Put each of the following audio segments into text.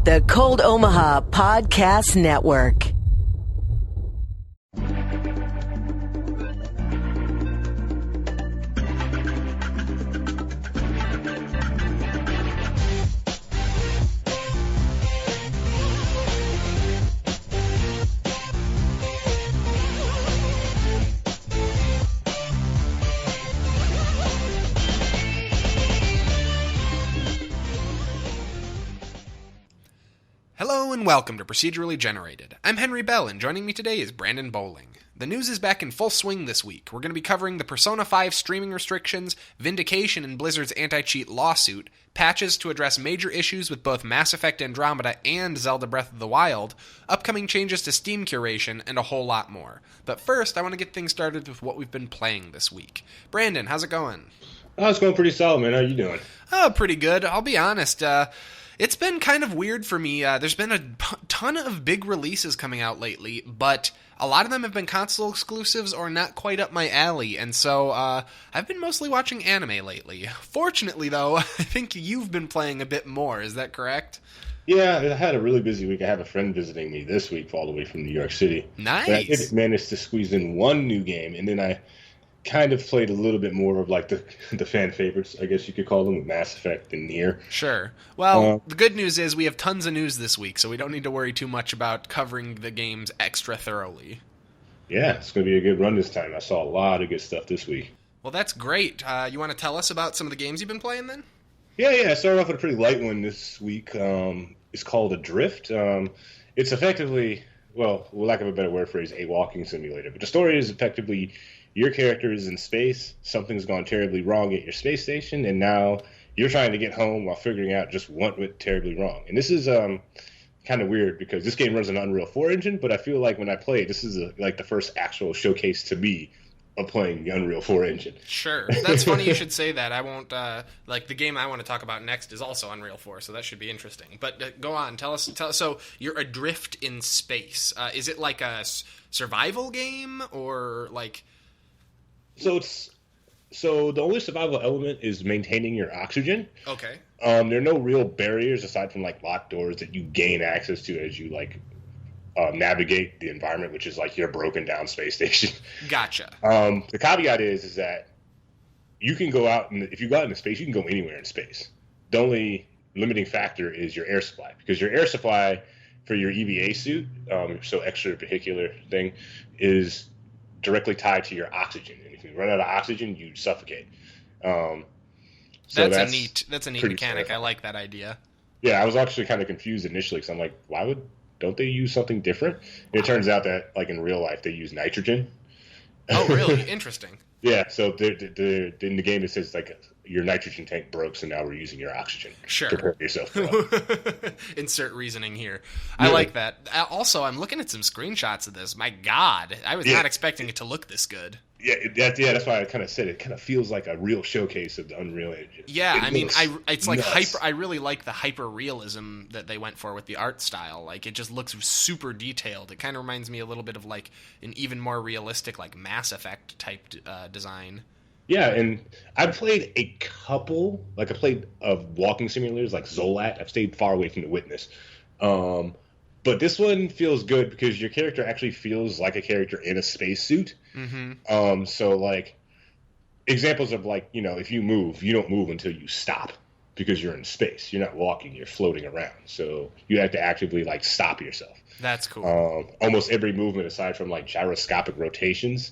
The Cold Omaha Podcast Network. Hello and welcome to Procedurally Generated. I'm Henry Bell, and joining me today is Brandon Bowling. The news is back in full swing this week. We're going to be covering the Persona 5 streaming restrictions, vindication in Blizzard's anti-cheat lawsuit, patches to address major issues with both Mass Effect Andromeda and Zelda Breath of the Wild, upcoming changes to Steam curation, and a whole lot more. But first, I want to get things started with what we've been playing this week. Brandon, how's it going? Oh, it's going pretty solid, man. How you doing? Oh, pretty good. I'll be honest. It's been kind of weird for me. There's been a ton of big releases coming out lately, but a lot of them have been console exclusives or not quite up my alley, and so I've been mostly watching anime lately. Fortunately, though, I think you've been playing a bit more. Is that correct? Yeah, I had a really busy week. I have a friend visiting me this week all the way from New York City. Nice. But I did manage to squeeze in one new game, and then I kind of played a little bit more of like the fan favorites, I guess you could call them, with Mass Effect and Nier. Sure. Well, the good news is we have tons of news this week, so we don't need to worry too much about covering the games extra thoroughly. Yeah, it's going to be a good run this time. I saw a lot of good stuff this week. Well, that's great. You want to tell us about some of the games you've been playing then? Yeah. I started off with a pretty light one this week. It's called Adrift. It's effectively, well, lack of a better word phrase, a walking simulator. But the story is effectively your character is in space, something's gone terribly wrong at your space station, and now you're trying to get home while figuring out just what went terribly wrong. And this is kind of weird because this game runs on Unreal 4 engine, but I feel like when I play it, this is like the first actual showcase to me of playing the Unreal 4 engine. Sure. That's funny you should say that. I won't, the game I want to talk about next is also Unreal 4, so that should be interesting. But go on, tell us, so you're adrift in space. Is it like a survival game, or like... So the only survival element is maintaining your oxygen. Okay. There are no real barriers aside from like locked doors that you gain access to as you like navigate the environment, which is like your broken down space station. Gotcha. The caveat is that you can go out, and if you go out into space, you can go anywhere in space. The only limiting factor is your air supply, because your air supply for your EVA suit, so extravehicular thing, is directly tied to your oxygen. And if you run out of oxygen, you suffocate. That's a neat mechanic. I like that idea. Yeah, I was actually kind of confused initially because I'm like, don't they use something different? And it turns out that like in real life they use nitrogen. Oh, really? Interesting. Yeah, so in the game it says like your nitrogen tank broke, so now we're using your oxygen. Sure. Prepare yourself. Insert reasoning here. I like that. Also, I'm looking at some screenshots of this. My God, I was not expecting it to look this good. That's why I kind of said it kind of feels like a real showcase of the Unreal Engine. Yeah, I mean, it's like nuts. I really like the hyper realism that they went for with the art style. Like, it just looks super detailed. It kind of reminds me a little bit of like an even more realistic like Mass Effect type design. Yeah, and I've played a couple, like I played of walking simulators like Zolat. I've stayed far away from the Witness. But this one feels good because your character actually feels like a character in a spacesuit. Mm-hmm. So like examples of like, if you move, you don't move until you stop because you're in space. You're not walking, you're floating around. So you have to actively like stop yourself. That's cool. Almost every movement aside from like gyroscopic rotations,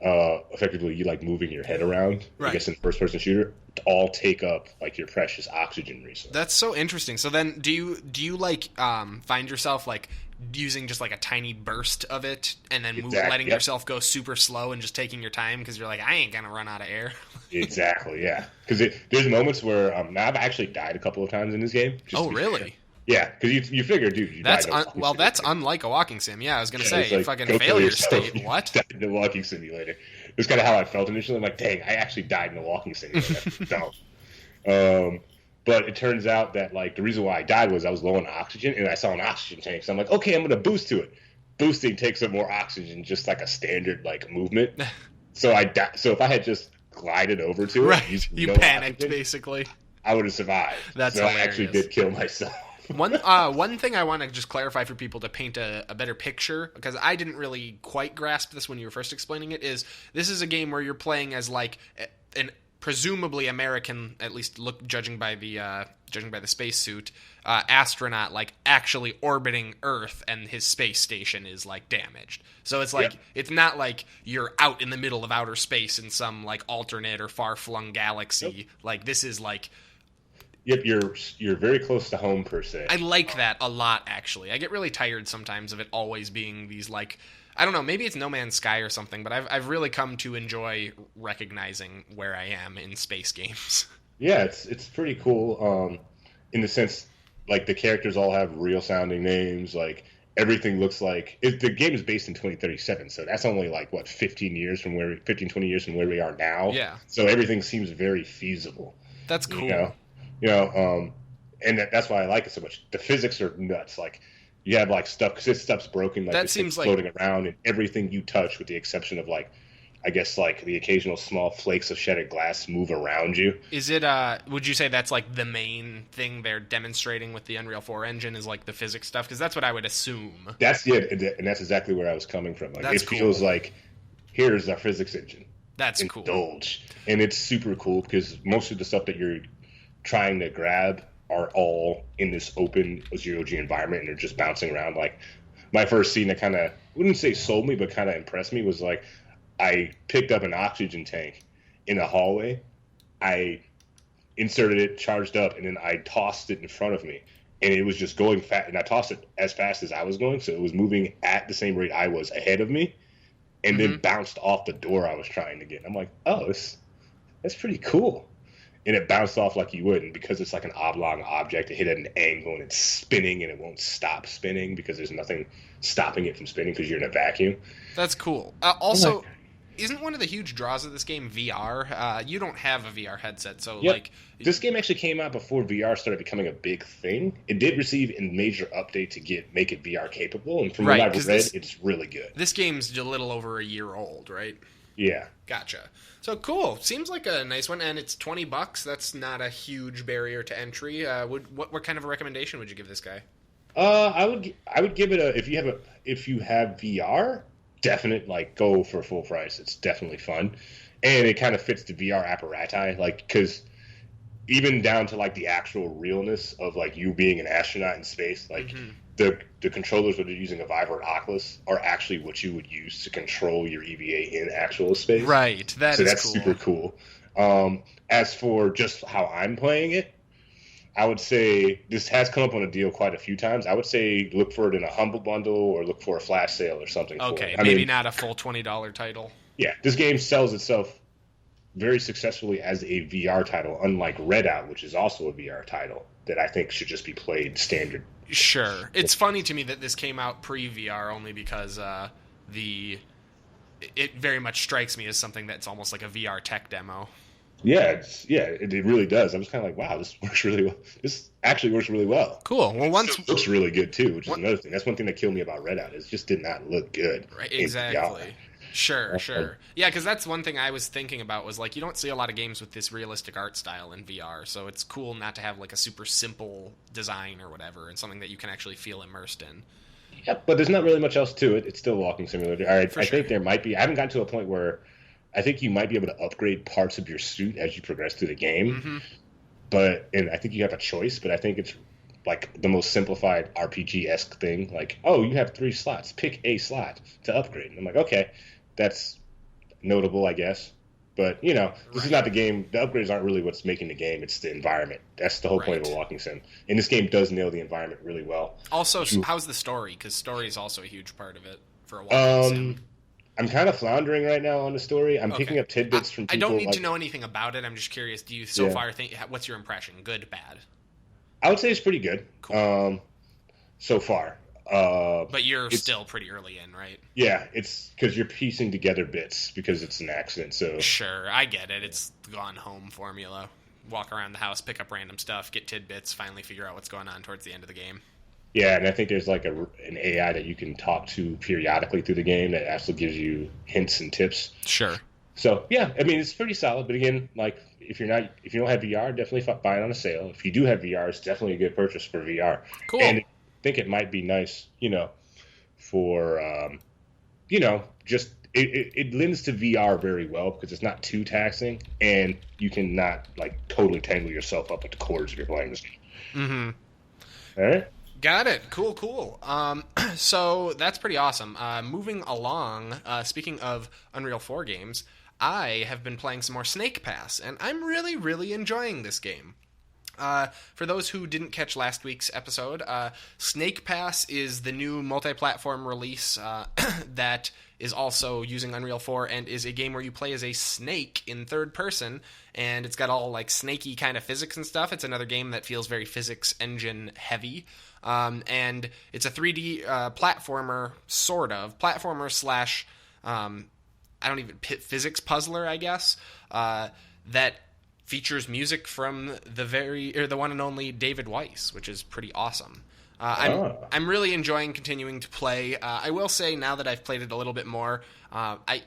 effectively you like moving your head around, right. I guess in first person shooter, to all take up like your precious oxygen resource. That's so interesting. So then do you like find yourself like using just like a tiny burst of it and then letting yourself go super slow and just taking your time because you're like, I ain't gonna run out of air? Exactly, yeah. Because there's moments where I've actually died a couple of times in this game. Oh, really? Yeah, because you figure, dude, that's unlike a walking sim. Yeah, I was gonna say, like, fucking failure state. What? Died in the walking simulator. It's kind of how I felt initially. I'm like, dang, I actually died in the walking simulator. Dumb. But it turns out that like the reason why I died was I was low on oxygen, and I saw an oxygen tank. So I'm like, okay, I'm gonna boost to it. Boosting takes up more oxygen, just like a standard like movement. So So if I had just glided over to it, right, you panicked oxygen, basically, I would have survived. That's so hilarious. I actually did kill myself. One thing I want to just clarify for people to paint a better picture, because I didn't really quite grasp this when you were first explaining it, is this is a game where you're playing as like an presumably American, at least judging by the spacesuit, astronaut, like actually orbiting Earth, and his space station is like damaged. So it's like It's not like you're out in the middle of outer space in some like alternate or far flung galaxy. Yep. Like this is like. Yep, you're very close to home per se. I like that a lot, actually. I get really tired sometimes of it always being these like. I don't know, maybe it's No Man's Sky or something, but I've really come to enjoy recognizing where I am in space games. Yeah, it's pretty cool. In the sense, like the characters all have real sounding names. Like everything looks like the game is based in 2037, so that's only like what 20 years from where we are now. Yeah. So everything seems very feasible. That's cool. And that's why I like it so much. The physics are nuts. Like you have like stuff because this stuff's broken. Like that seems like floating around, and everything you touch, with the exception of like, I guess like the occasional small flakes of shattered glass, move around you. Is it? Would you say that's like the main thing they're demonstrating with the Unreal 4 engine is like the physics stuff? Because that's what I would assume. That's it, and that's exactly where I was coming from. Like that's it cool. Feels like here's our physics engine. That's Indulge. Cool, and it's super cool because most of the stuff that you're trying to grab are all in this open zero-G environment, and they're just bouncing around. Like my first scene that kind of wouldn't say sold me, but kind of impressed me was like I picked up an oxygen tank in a hallway. I inserted it, charged up, and then I tossed it in front of me, and it was just going fast. And I tossed it as fast as I was going, so it was moving at the same rate I was ahead of me, and then bounced off the door I was trying to get. I'm like, oh, that's pretty cool. And it bounced off like you would, and because it's like an oblong object, it hit at an angle and it's spinning, and it won't stop spinning because there's nothing stopping it from spinning because you're in a vacuum. That's cool. Also, isn't one of the huge draws of this game VR? You don't have a VR headset, so like this game actually came out before VR started becoming a big thing. It did receive a major update to make it VR capable, and from what I've read, it's really good. This game's a little over a year old, right? Yeah. Gotcha. So cool. Seems like a nice one, and it's $20. That's not a huge barrier to entry. What kind of a recommendation would you give this guy? I would give it if you have VR, definite like go for full price. It's definitely fun, and it kind of fits the VR apparatus, like because even down to like the actual realness of like you being an astronaut in space, like the controllers that are using a Vive or an Oculus are actually what you would use to control your EVA in actual space. Right. That's cool. Super cool. As for just how I'm playing it, I would say this has come up on a deal quite a few times. I would say look for it in a humble bundle or look for a flash sale or something. Okay, maybe not a full $20 title. Yeah, this game sells itself very successfully as a VR title, unlike Redout, which is also a VR title that I think should just be played standard. Sure. It's funny to me that this came out pre-VR only because it very much strikes me as something that's almost like a VR tech demo. Yeah, it really does. I was kind of like, wow, this works really well. This actually works really well. Cool. Well, it looks really good too, which is another thing. That's one thing that killed me about Redout. It just did not look good. Right. Exactly. Sure. Yeah, because that's one thing I was thinking about was like you don't see a lot of games with this realistic art style in VR, so it's cool not to have like a super simple design or whatever, and something that you can actually feel immersed in. Yep, but there's not really much else to it. It's still a walking simulator. I think there might be. I haven't gotten to a point where I think you might be able to upgrade parts of your suit as you progress through the game. And I think you have a choice, but I think it's like the most simplified RPG-esque thing. Like, oh, you have 3 slots. Pick a slot to upgrade. And I'm like, okay, that's notable, I guess. But, this is not the game. The upgrades aren't really what's making the game. It's the environment. That's the whole point of a walking sim. And this game does nail the environment really well. Also, how's the story? Because story is also a huge part of it for a walking sim. I'm kind of floundering right now on the story. I'm picking up tidbits from people. I don't need to know anything about it. I'm just curious. Do you far think what's your impression? Good, bad? I would say it's pretty good. Cool. So far. But you're still pretty early in, right? Yeah, it's because you're piecing together bits because it's an accident. So sure, I get it. It's gone home formula. Walk around the house, pick up random stuff, get tidbits, finally figure out what's going on towards the end of the game. Yeah, and I think there's like an AI that you can talk to periodically through the game that actually gives you hints and tips. Sure. So yeah, I mean it's pretty solid. But again, like if you don't have VR, definitely buy it on a sale. If you do have VR, it's definitely a good purchase for VR. Cool. And I think it might be nice, for just it lends to VR very well because it's not too taxing and you can not like totally tangle yourself up with the cords if you're playing this game. Mm-hmm. All right. Got it. Cool. So that's pretty awesome. Moving along, speaking of Unreal 4 games, I have been playing some more Snake Pass, and I'm really, really enjoying this game. For those who didn't catch last week's episode, Snake Pass is the new multi-platform release that is also using Unreal 4 and is a game where you play as a snake in third person, and it's got all like snaky kind of physics and stuff. It's another game that feels very physics engine heavy. And it's a 3D platformer, sort of. Platformer slash, physics puzzler, I guess, that features music from the one and only David Weiss, which is pretty awesome. I'm really enjoying continuing to play. I will say, now that I've played it a little bit more,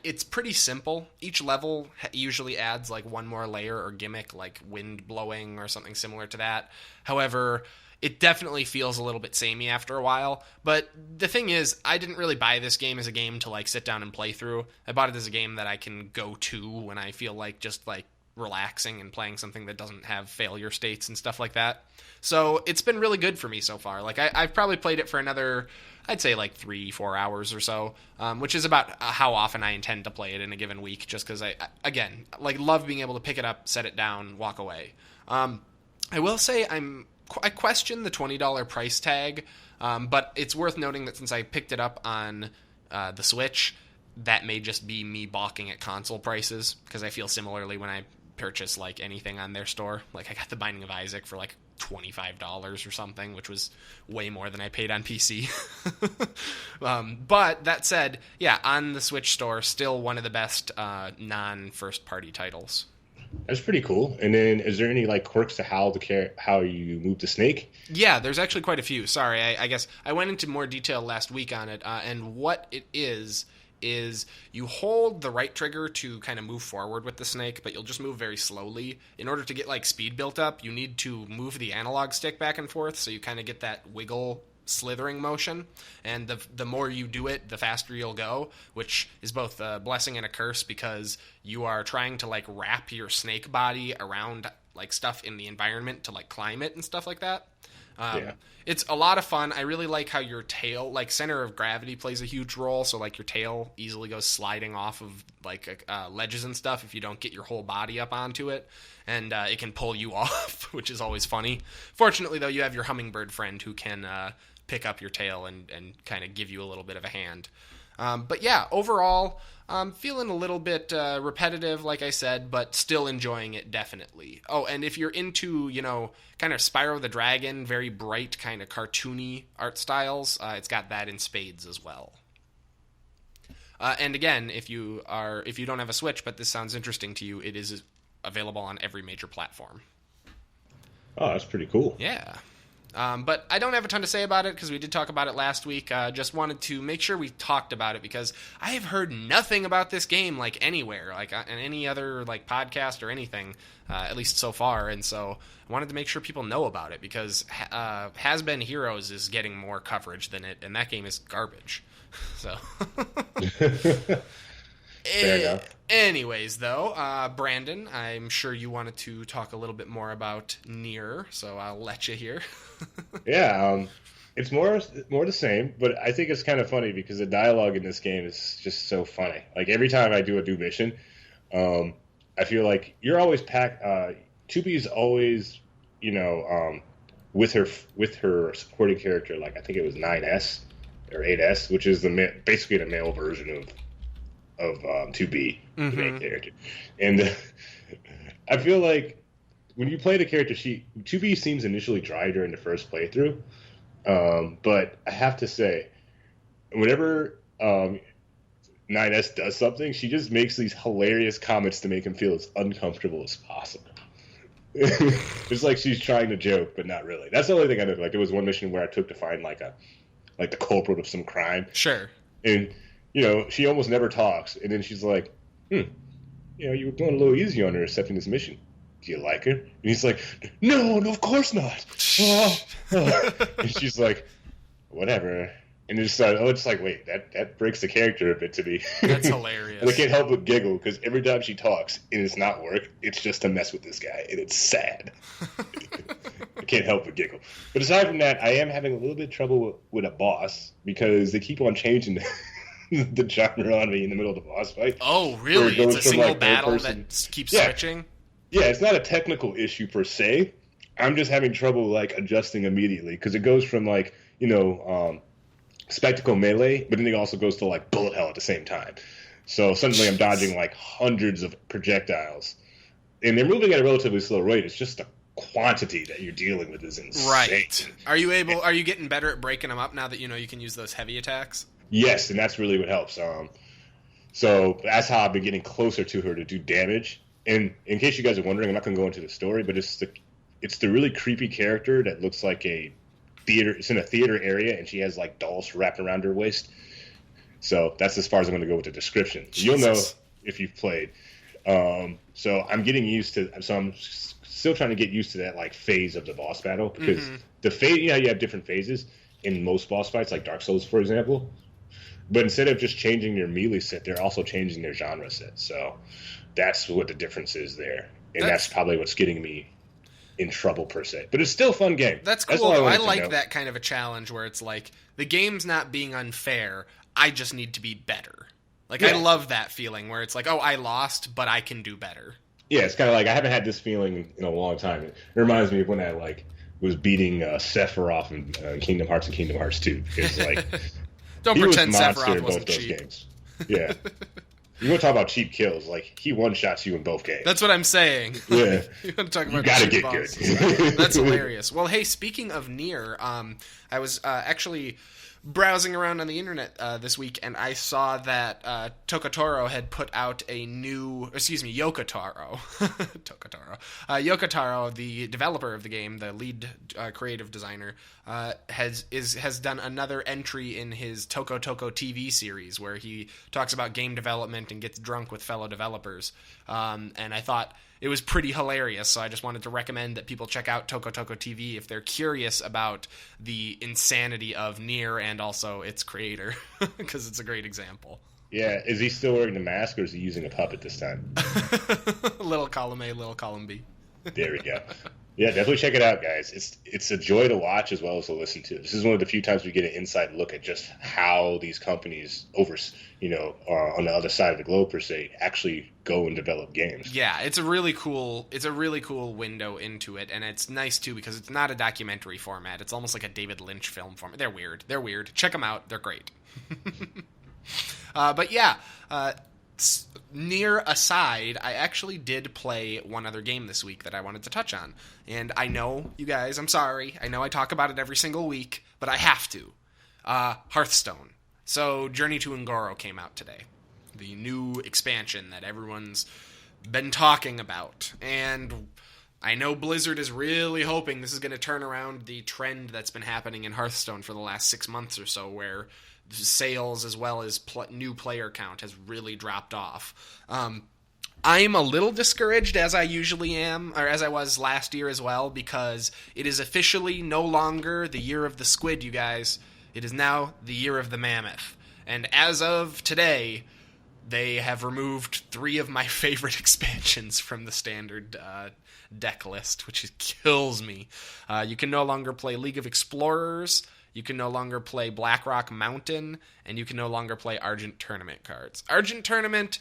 it's pretty simple. Each level usually adds like one more layer or gimmick, like wind blowing or something similar to that. However, it definitely feels a little bit samey after a while. But the thing is, I didn't really buy this game as a game to like sit down and play through. I bought it as a game that I can go to when I feel like just like relaxing and playing something that doesn't have failure states and stuff like that. So it's been really good for me so far. Like I've probably played it for another, I'd say like 3-4 hours or so, which is about how often I intend to play it in a given week, just because I love being able to pick it up, set it down, walk away. I will say I question the $20 price tag, but it's worth noting that since I picked it up on the Switch, that may just be me balking at console prices, because I feel similarly when I purchase like anything on their store. Like I got the Binding of Isaac for like $25 or something, which was way more than I paid on PC. But that said, yeah, on the Switch store, still one of the best non-first party titles. That's pretty cool. And then, is there any like quirks to how you move the snake? Yeah, there's actually quite a few. Sorry, I guess I went into more detail last week on it. And what it is you hold the right trigger to kind of move forward with the snake, but you'll just move very slowly. In order to get like speed built up, you need to move the analog stick back and forth, so you kind of get that wiggle slithering motion, and the more you do it, the faster you'll go, which is both a blessing and a curse, because you are trying to like wrap your snake body around like stuff in the environment to like climb it and stuff like that. It's a lot of fun. I really like how your tail, like center of gravity, plays a huge role. So like your tail easily goes sliding off of like ledges and stuff if you don't get your whole body up onto it, and it can pull you off, which is always funny. Fortunately, though, you have your hummingbird friend who can pick up your tail and kind of give you a little bit of a hand. But yeah, overall, feeling a little bit repetitive, like I said, but still enjoying it, definitely. Oh, and if you're into, kind of Spyro the Dragon, very bright, kind of cartoony art styles, it's got that in spades as well. And again, if you don't have a Switch, but this sounds interesting to you, it is available on every major platform. Oh, that's pretty cool. Yeah. But I don't have a ton to say about it because we did talk about it last week. Just wanted to make sure we talked about it because I have heard nothing about this game like anywhere, like in any other like podcast or anything, at least so far. And so I wanted to make sure people know about it because Has Been Heroes is getting more coverage than it, and that game is garbage. So. Fair enough. Anyways, though, Brandon, I'm sure you wanted to talk a little bit more about Nier, so I'll let you hear. Yeah, it's more the same, but I think it's kind of funny because the dialogue in this game is just so funny. Like every time I do a new mission, I feel like you're always packed. 2B's always, with her supporting character. Like I think it was 9S or 8S, which is basically the male version of 2B, the main character. And I feel like when you play the character, 2B seems initially dry during the first playthrough, but I have to say, whenever 9S does something, she just makes these hilarious comments to make him feel as uncomfortable as possible. It's like she's trying to joke, but not really. That's the only thing I did. Like there was one mission where I took to find like the culprit of some crime. Sure. And she almost never talks, and then she's like, you were going a little easy on her accepting this mission. Do you like her? And he's like, no, of course not. And she's like, whatever. And it's like, wait, that breaks the character a bit to me. That's hilarious. And I can't help but giggle because every time she talks, and it's not work, it's just to mess with this guy, and it's sad. I can't help but giggle. But aside from that, I am having a little bit of trouble with a boss because they keep on changing the genre on me in the middle of the boss fight. Oh, really? It's a single battle person. that keeps switching? Yeah, it's not a technical issue per se. I'm just having trouble adjusting immediately because it goes from spectacle melee, but then it also goes to bullet hell at the same time. So suddenly I'm dodging hundreds of projectiles, and they're moving at a relatively slow rate. It's just the quantity that you're dealing with is insane. Right. Are you getting better at breaking them up now that you can use those heavy attacks? Yes, and that's really what helps. So that's how I've been getting closer to her to do damage. And in case you guys are wondering, I'm not going to go into the story, but it's the really creepy character that looks like a theater. It's in a theater area, and she has dolls wrapped around her waist. So that's as far as I'm going to go with the description. Jesus. You'll know if you've played. So I'm getting used to. So I'm still trying to get used to that phase of the boss battle because the phase. You have different phases in most boss fights, like Dark Souls, for example. But instead of just changing their melee set, they're also changing their genre set. So that's what the difference is there, and that's probably what's getting me in trouble per se. But it's still a fun game. That's cool. I like that kind of a challenge where it's the game's not being unfair. I just need to be better. I love that feeling where it's I lost, but I can do better. Yeah, it's kind of I haven't had this feeling in a long time. It reminds me of when I was beating Sephiroth in Kingdom Hearts and Kingdom Hearts 2. It's don't pretend Sephiroth wasn't cheap. Games. Yeah. You want to talk about cheap kills? He one-shots you in both games. That's what I'm saying. Yeah. You want to talk about you gotta cheap get bosses. good. That's hilarious. Well, hey, speaking of Nier, I was actually browsing around on the internet this week, and I saw that Yokotaro had put out a new... Yokotaro. Yokotaro, the developer of the game, the lead creative designer, has done another entry in his Toko Toko TV series where he talks about game development and gets drunk with fellow developers. And I thought it was pretty hilarious, so I just wanted to recommend that people check out Toko Toko TV if they're curious about the insanity of Nier and also its creator, because it's a great example. Yeah, is he still wearing the mask, or is he using a puppet this time? Little column A, little column B. There we go. Yeah, definitely check it out, guys. It's a joy to watch as well as to listen to. This is one of the few times we get an inside look at just how these companies on the other side of the globe per se actually go and develop games. Yeah, it's a really cool window into it, and it's nice too because it's not a documentary format. It's almost like a David Lynch film format. They're weird. Check them out. They're great. But yeah, Nier aside, I actually did play one other game this week that I wanted to touch on. And I know, you guys, I'm sorry. I know I talk about it every single week, but I have to. Hearthstone. So, Journey to Un'Goro came out today. The new expansion that everyone's been talking about. And I know Blizzard is really hoping this is going to turn around the trend that's been happening in Hearthstone for the last 6 months or so, where sales as well as new player count has really dropped off. I'm a little discouraged, as I usually am, or as I was last year as well, because it is officially no longer the year of the squid, you guys. It is now the year of the mammoth. And as of today, they have removed 3 of my favorite expansions from the standard deck list, which kills me. You can no longer play League of Explorers, you can no longer play Blackrock Mountain, and you can no longer play Argent Tournament cards. Argent Tournament,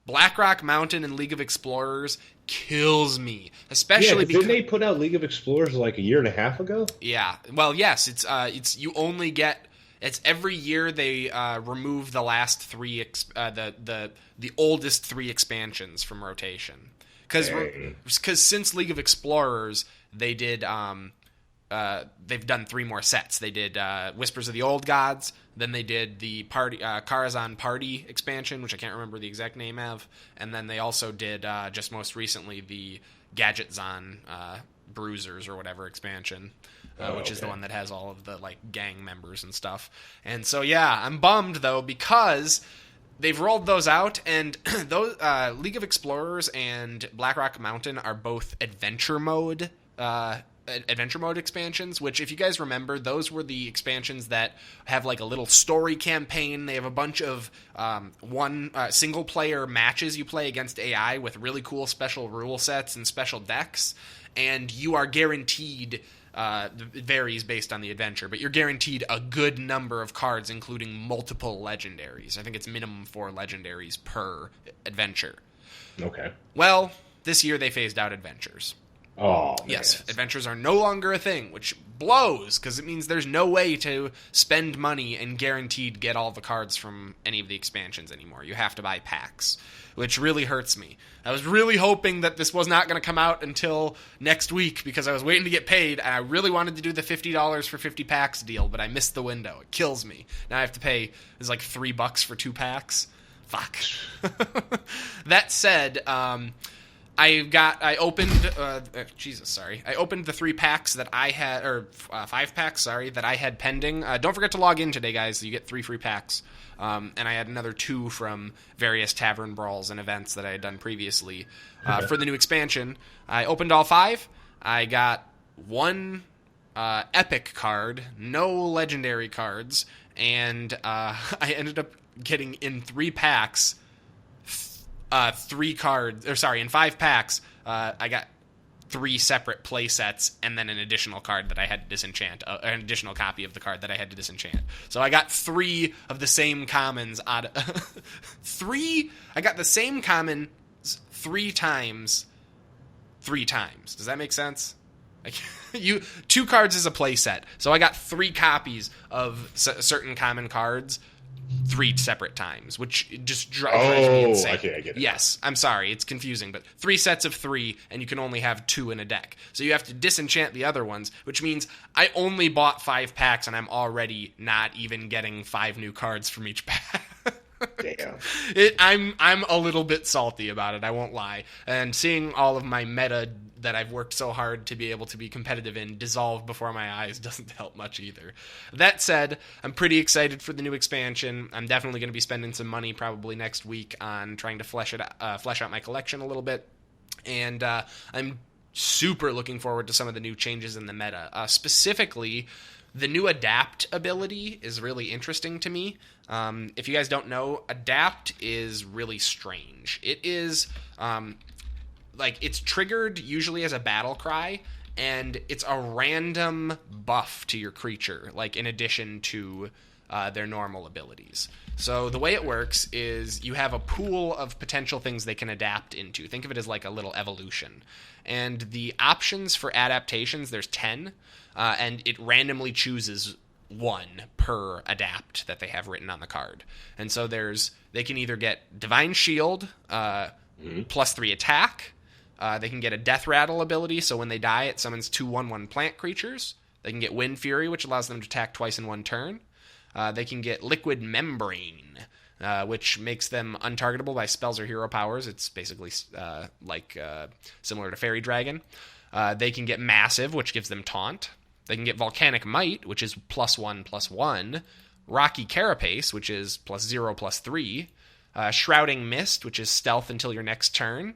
Blackrock Mountain and League of Explorers kills me, especially because didn't they put out League of Explorers a year and a half ago? Yeah, well, yes, it's you only get. It's every year they remove the last 3 the oldest 3 expansions from rotation because since League of Explorers they did they've done 3 more sets. They did Whispers of the Old Gods, then they did the Karazhan Party expansion, which I can't remember the exact name of, and then they also did just most recently the Gadgetzan Bruisers or whatever expansion. Which is the one that has all of the gang members and stuff. And so yeah, I'm bummed though because they've rolled those out, and those League of Explorers and Blackrock Mountain are both adventure mode expansions, which, if you guys remember, those were the expansions that have like a little story campaign. They have a bunch of single player matches you play against AI with really cool special rule sets and special decks, and you are guaranteed, it varies based on the adventure, but you're guaranteed a good number of cards, including multiple legendaries. I think it's minimum 4 legendaries per adventure. Okay. Well, this year they phased out adventures. Oh, yes, adventures are no longer a thing, which blows, because it means there's no way to spend money and guaranteed get all the cards from any of the expansions anymore. You have to buy packs, which really hurts me. I was really hoping that this was not going to come out until next week, because I was waiting to get paid, and I really wanted to do the $50 for 50 packs deal, but I missed the window. It kills me. Now I have to pay, it's like $3 for 2 packs. Fuck. That said, I opened the 3 packs that I had, or 5 packs, that I had pending. Don't forget to log in today, guys. You get 3 free packs. And I had another 2 from various tavern brawls and events that I had done previously for the new expansion. I opened all 5. I got 1 epic card, no legendary cards, and I ended up getting in 3 packs. In 5 packs, I got 3 separate play sets and then an additional card that I had to disenchant, an additional copy of the card that I had to disenchant. So I got 3 of the same commons out of 3. I got the same common 3 times. 3 times. Does that make sense? Like, 2 cards is a play set. So I got 3 copies of certain common cards 3 separate times, which just drives me insane. Okay, I get it. Yes, I'm sorry, it's confusing, but 3 sets of 3, and you can only have 2 in a deck. So you have to disenchant the other ones, which means I only bought 5 packs, and I'm already not even getting 5 new cards from each pack. Damn. I'm a little bit salty about it, I won't lie. And seeing all of my meta that I've worked so hard to be able to be competitive in dissolve before my eyes doesn't help much either. That said, I'm pretty excited for the new expansion. I'm definitely going to be spending some money probably next week on trying to flesh out my collection a little bit. And I'm super looking forward to some of the new changes in the meta. Specifically, the new Adapt ability is really interesting to me. If you guys don't know, Adapt is really strange. It is, it's triggered usually as a battle cry, and it's a random buff to your creature, like in addition to their normal abilities. So the way it works is you have a pool of potential things they can adapt into. Think of it as like a little evolution. And the options for adaptations, there's 10, and it randomly chooses 1 per adapt that they have written on the card. And so they can either get Divine Shield, plus 3 attack. They can get a Death Rattle ability, so when they die, it summons 2 1/1 plant creatures. They can get Wind Fury, which allows them to attack twice in 1 turn. They can get Liquid Membrane, which makes them untargetable by spells or hero powers. It's basically similar to Fairy Dragon. They can get Massive, which gives them Taunt. They can get Volcanic Might, which is +1/+1. Rocky Carapace, which is +0/+3. Shrouding Mist, which is stealth until your next turn.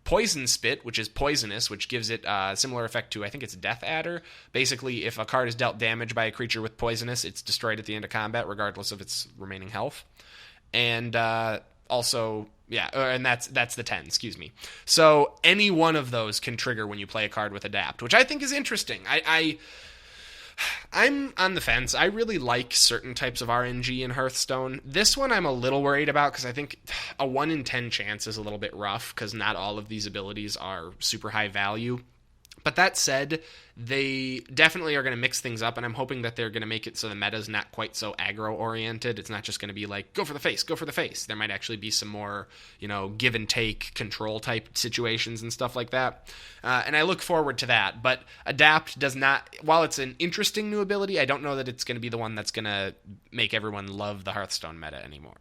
Poison Spit, which is poisonous, which gives it a similar effect to, I think it's Death Adder. Basically, if a card is dealt damage by a creature with poisonous, it's destroyed at the end of combat, regardless of its remaining health. And and that's the 10, excuse me. So any one of those can trigger when you play a card with Adapt, which I think is interesting. I'm on the fence. I really like certain types of RNG in Hearthstone. This one I'm a little worried about because I think a 1 in 10 chance is a little bit rough because not all of these abilities are super high value. But that said, they definitely are going to mix things up, and I'm hoping that they're going to make it so the meta's not quite so aggro-oriented. It's not just going to be like, go for the face, go for the face. There might actually be some more, give and take control-type situations and stuff like that. And I look forward to that. But Adapt does not, while it's an interesting new ability, I don't know that it's going to be the one that's going to make everyone love the Hearthstone meta anymore,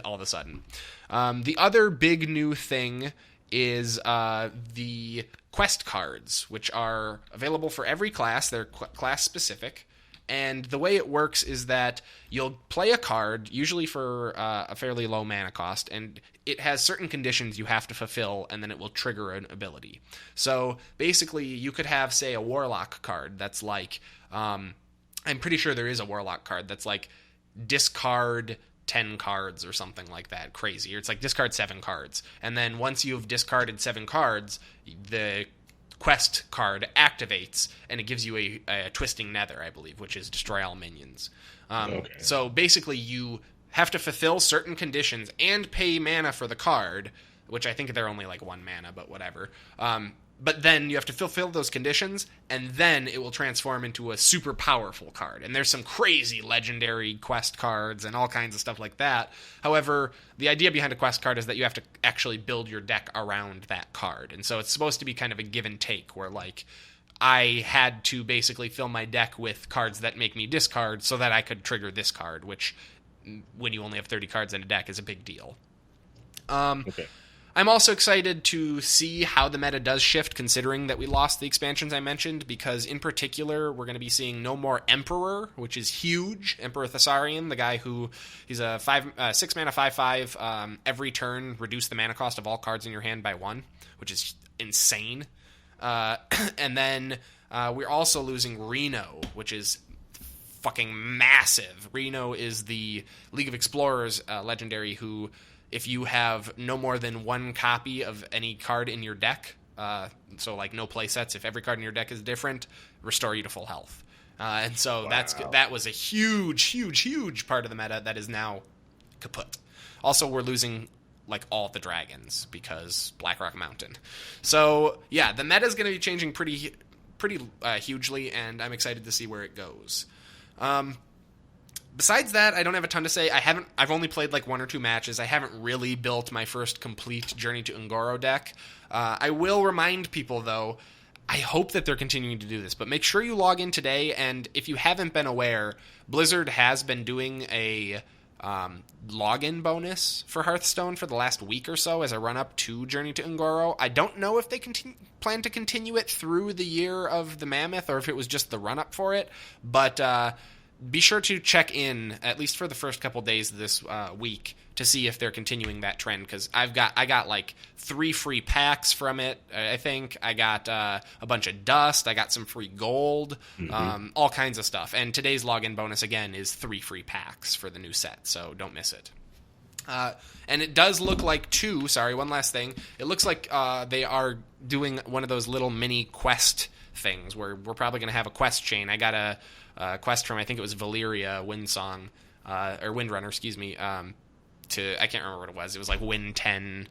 all of a sudden. The other big new thing is the quest cards, which are available for every class. They're class-specific, And the way it works is that you'll play a card, usually for a fairly low mana cost, and it has certain conditions you have to fulfill, and then it will trigger an ability. So basically, you could have, say, a Warlock card that's like, I'm pretty sure there is a Warlock card that's like discard 10 cards or something like that. Crazy. Or it's like discard 7 cards. And then once you've discarded 7 cards, the quest card activates, and it gives you a Twisting Nether, I believe, which is destroy all minions. So basically, you have to fulfill certain conditions and pay mana for the card, which I think they're only like 1 mana, but whatever. But then you have to fulfill those conditions, and then it will transform into a super powerful card. And there's some crazy legendary quest cards and all kinds of stuff like that. However, the idea behind a quest card is that you have to actually build your deck around that card. And so it's supposed to be kind of a give and take, where like I had to basically fill my deck with cards that make me discard so that I could trigger this card, which when you only have 30 cards in a deck is a big deal. Okay. I'm also excited to see how the meta does shift, considering that we lost the expansions I mentioned, because in particular, we're going to be seeing no more Emperor, which is huge. Emperor Thessarian, the guy who, he's a 6 mana 5/5, every turn, reduce the mana cost of all cards in your hand by 1, which is insane. And then we're also losing Reno, which is fucking massive. Reno is the League of Explorers legendary who, if you have no more than 1 copy of any card in your deck, so like no play sets, if every card in your deck is different, restore you to full health. And so that was a huge part of the meta that is now kaput. Also, we're losing like all the dragons because Blackrock Mountain. So yeah, the meta is going to be changing pretty hugely, and I'm excited to see where it goes. Besides that, I don't have a ton to say. I've only played like 1 or 2 matches. I haven't really built my first complete Journey to Ungoro deck. I will remind people, though, I hope that they're continuing to do this, but make sure you log in today, and if you haven't been aware, Blizzard has been doing a login bonus for Hearthstone for the last week or so as a run-up to Journey to Ungoro. I don't know if they plan to continue it through the year of the Mammoth, or if it was just the run-up for it, but be sure to check in, at least for the first couple days of this week, to see if they're continuing that trend, because I got like 3 free packs from it, I think. I got a bunch of dust, I got some free gold, all kinds of stuff. And today's login bonus, again, is 3 free packs for the new set, so don't miss it. And it does look like, one last thing, it looks like they are doing one of those little mini quest things, where we're probably going to have a quest chain. I got a quest from, I think it was Valyria Windsong, or Windrunner, excuse me, I can't remember what it was. It was like win 10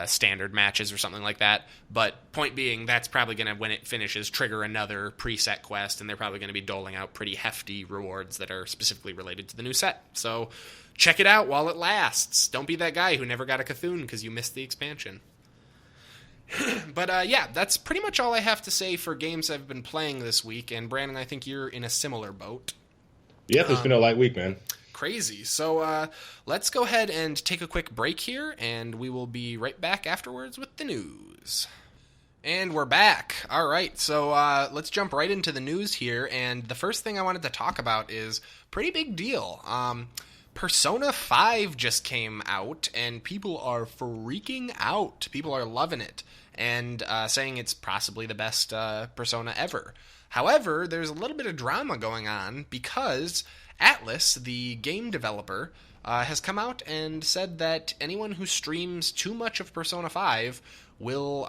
standard matches or something like that. But point being, that's probably going to, when it finishes, trigger another preset quest, and they're probably going to be doling out pretty hefty rewards that are specifically related to the new set. So check it out while it lasts. Don't be that guy who never got a Cthulhu because you missed the expansion. But yeah, that's pretty much all I have to say for games I've been playing this week. And Brandon, I think you're in a similar boat. Yep, it's been a light week, man. Crazy. So let's go ahead and take a quick break here, and we will be right back afterwards with the news. And we're back. All right, so let's jump right into the news here. And the first thing I wanted to talk about is pretty big deal. Persona 5 just came out, and people are freaking out. People are loving it, and saying it's possibly the best Persona ever. However, there's a little bit of drama going on because Atlus, the game developer, has come out and said that anyone who streams too much of Persona 5 will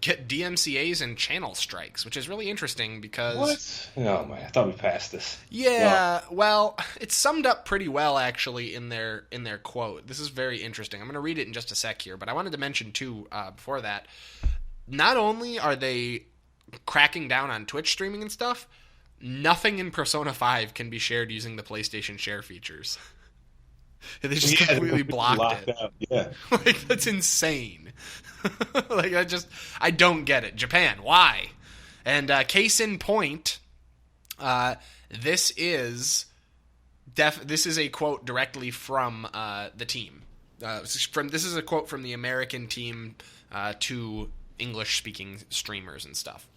get DMCAs and channel strikes, which is really interesting because... What? Oh, man, I thought we passed this. Yeah, well, it's summed up pretty well, actually, in their quote. This is very interesting. I'm going to read it in just a sec here, but I wanted to mention, too, before that, not only are they cracking down on Twitch streaming and stuff, nothing in Persona 5 can be shared using the PlayStation Share features. They just completely blocked it. Out. Yeah. Like, that's insane. Like, I don't get it. Japan, why? And case in point, this is a quote directly from the team. This is a quote from the American team to English-speaking streamers and stuff.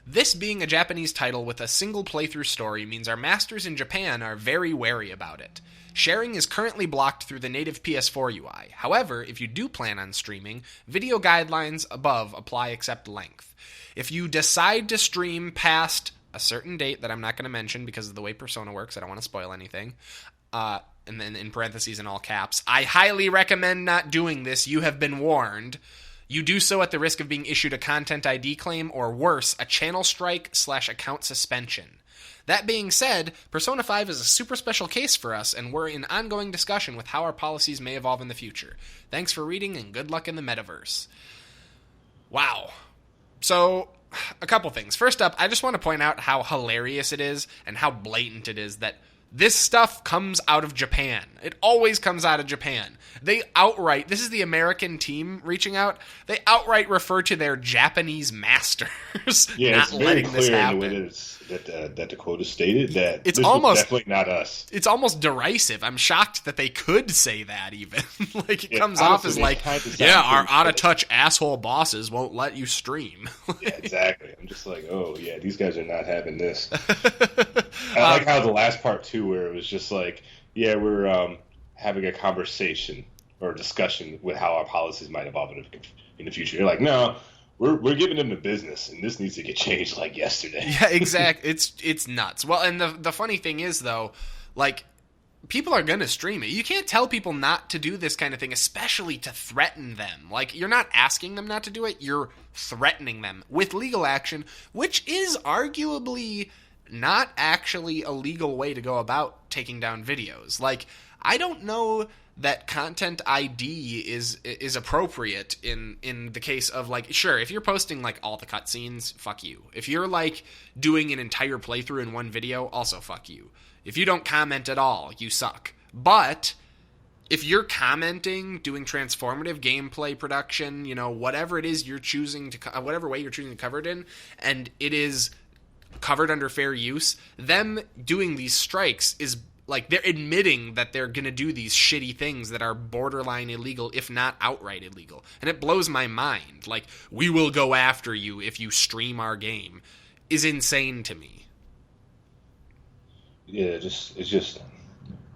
This being a Japanese title with a single playthrough story means our masters in Japan are very wary about it. Sharing is currently blocked through the native PS4 UI. However, if you do plan on streaming, video guidelines above apply except length. If you decide to stream past a certain date that I'm not going to mention because of the way Persona works, I don't want to spoil anything, and then in parentheses in all caps, I highly recommend not doing this. You have been warned. You do so at the risk of being issued a content ID claim or worse, a channel strike / account suspension. That being said, Persona 5 is a super special case for us, and we're in ongoing discussion with how our policies may evolve in the future. Thanks for reading, and good luck in the metaverse. Wow. So, a couple things. First up, I just want to point out how hilarious it is and how blatant it is that this stuff comes out of Japan. It always comes out of Japan. They outright, this is the American team reaching out, they outright refer to their Japanese masters not letting this happen. In the way that the quote is stated that it's this almost, was definitely not us. It's almost derisive. I'm shocked that they could say that even. Like, it comes off as like, yeah, our out-of-touch asshole bosses won't let you stream. Yeah, exactly. I'm just like, oh, yeah, these guys are not having this. I like how the last part, too, where it was just like, yeah, we're having a conversation or discussion with how our policies might evolve in the future. You're like, no, we're giving them the business, and this needs to get changed like yesterday. Yeah, exactly. It's nuts. Well, and the funny thing is, though, like, people are going to stream it. You can't tell people not to do this kind of thing, especially to threaten them. Like, you're not asking them not to do it, you're threatening them with legal action, which is arguably not actually a legal way to go about taking down videos. Like, I don't know that content ID is appropriate in the case of, like, sure, if you're posting, like, all the cutscenes, fuck you. If you're, like, doing an entire playthrough in one video, also fuck you. If you don't comment at all, you suck. But if you're commenting, doing transformative gameplay production, you know, whatever it is you're choosing to, whatever way you're choosing to cover it in, and it is covered under fair use, them doing these strikes is like they're admitting that they're going to do these shitty things that are borderline illegal, if not outright illegal. And it blows my mind. Like, we will go after you if you stream our game is insane to me. Yeah, it's just